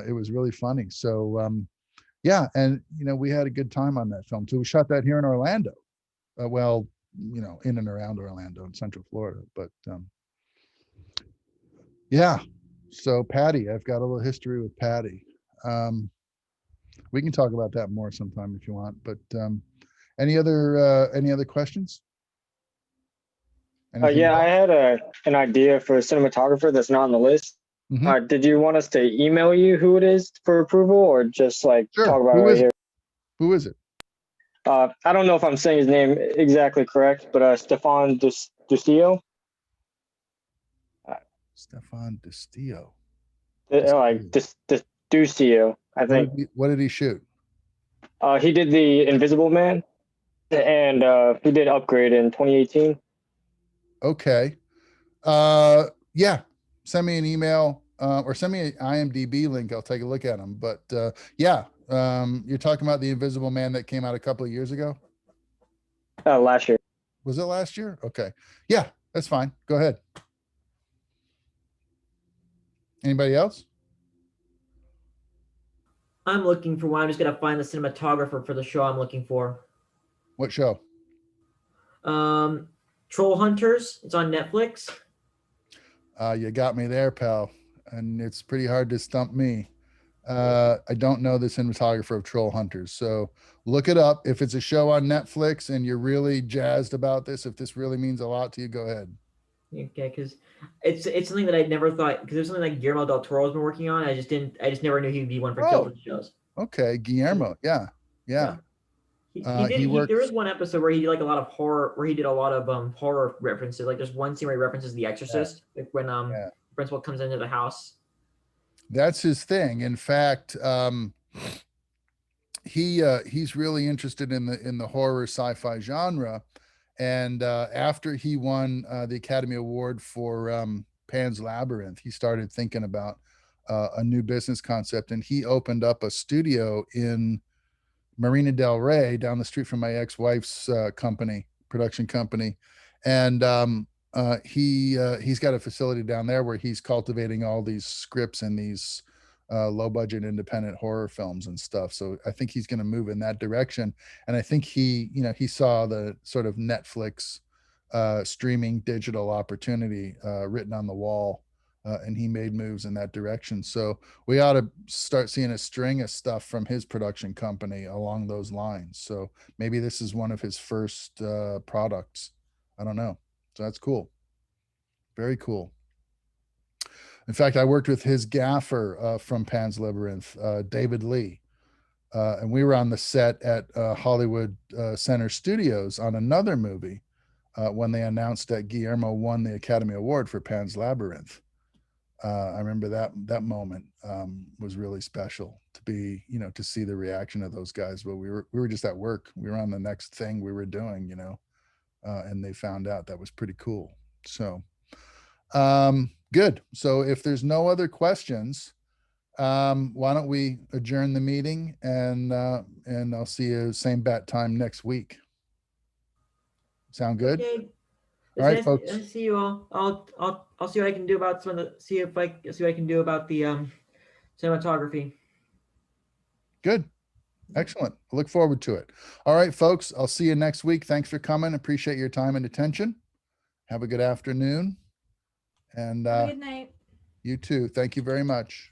It was really funny. So yeah, and we had a good time on that film too. We shot that here in Orlando. Well, in and around Orlando in Central Florida. But yeah, so Patty, I've got a little history with Patty. We can talk about that more sometime if you want. But any other questions? Anything Yeah, I else? had an idea for a cinematographer that's not on the list. Mhm. Did you want us to email you who it is for approval, or just like Sure. talk about it Who right is here? it? Who is it? I don't know if I'm saying his name exactly correct, but Stefan Dustillo. Stefan Destillo. Like Dustillo, I think. What did he shoot? He did The Invisible Man, and he did Upgrade in 2018. Okay. Yeah. Send me an email or send me an IMDb link. I'll take a look at them. But yeah, you're talking about The Invisible Man that came out a couple of years ago. Last year. Was it last year? Okay. Yeah, that's fine. Go ahead. Anybody else? I'm looking for one. I'm just gonna find the cinematographer for the show I'm looking for. What show? Troll Hunters. It's on Netflix. You got me there, pal. And it's pretty hard to stump me. I don't know the cinematographer of Troll Hunters. So look it up. If it's a show on Netflix and you're really jazzed about this, if this really means a lot to you, go ahead. Okay, because it's something that I never thought, because there's something like Guillermo del Toro's been working on. I just never knew he'd be one for children's shows. Okay, Guillermo. Yeah. There was one episode where he did like a lot of horror, where he did a lot of horror references. Like there's one scene where he references The Exorcist, like when the principal comes into the house. That's his thing. In fact, he's really interested in the horror sci-fi genre. And after he won the Academy Award for Pan's Labyrinth, he started thinking about a new business concept, and he opened up a studio in Marina del Rey, down the street from my ex-wife's production company. And he's got a facility down there where he's cultivating all these scripts and these low budget independent horror films and stuff. So I think he's going to move in that direction. And I think he saw the sort of Netflix streaming digital opportunity written on the wall, and he made moves in that direction. So we ought to start seeing a string of stuff from his production company along those lines. So maybe this is one of his first products. I don't know. So that's cool. Very cool. In fact, I worked with his gaffer from Pan's Labyrinth, David Lee. and we were on the set at Hollywood Center Studios on another movie when they announced that Guillermo won the Academy Award for Pan's Labyrinth. I remember that moment was really special to be, to see the reaction of those guys. But we were just at work. We were on the next thing we were doing, and they found out. That was pretty cool. So good. So if there's no other questions, why don't we adjourn the meeting, and I'll see you same bat time next week. Sound good? Okay. All right, Nice folks. to see you all. I'll see what I can do about see what I can do about the cinematography. Good. Excellent. I look forward to it. All right, folks. I'll see you next week. Thanks for coming. Appreciate your time and attention. Have a good afternoon. And Have a good night. you too. Thank you very much.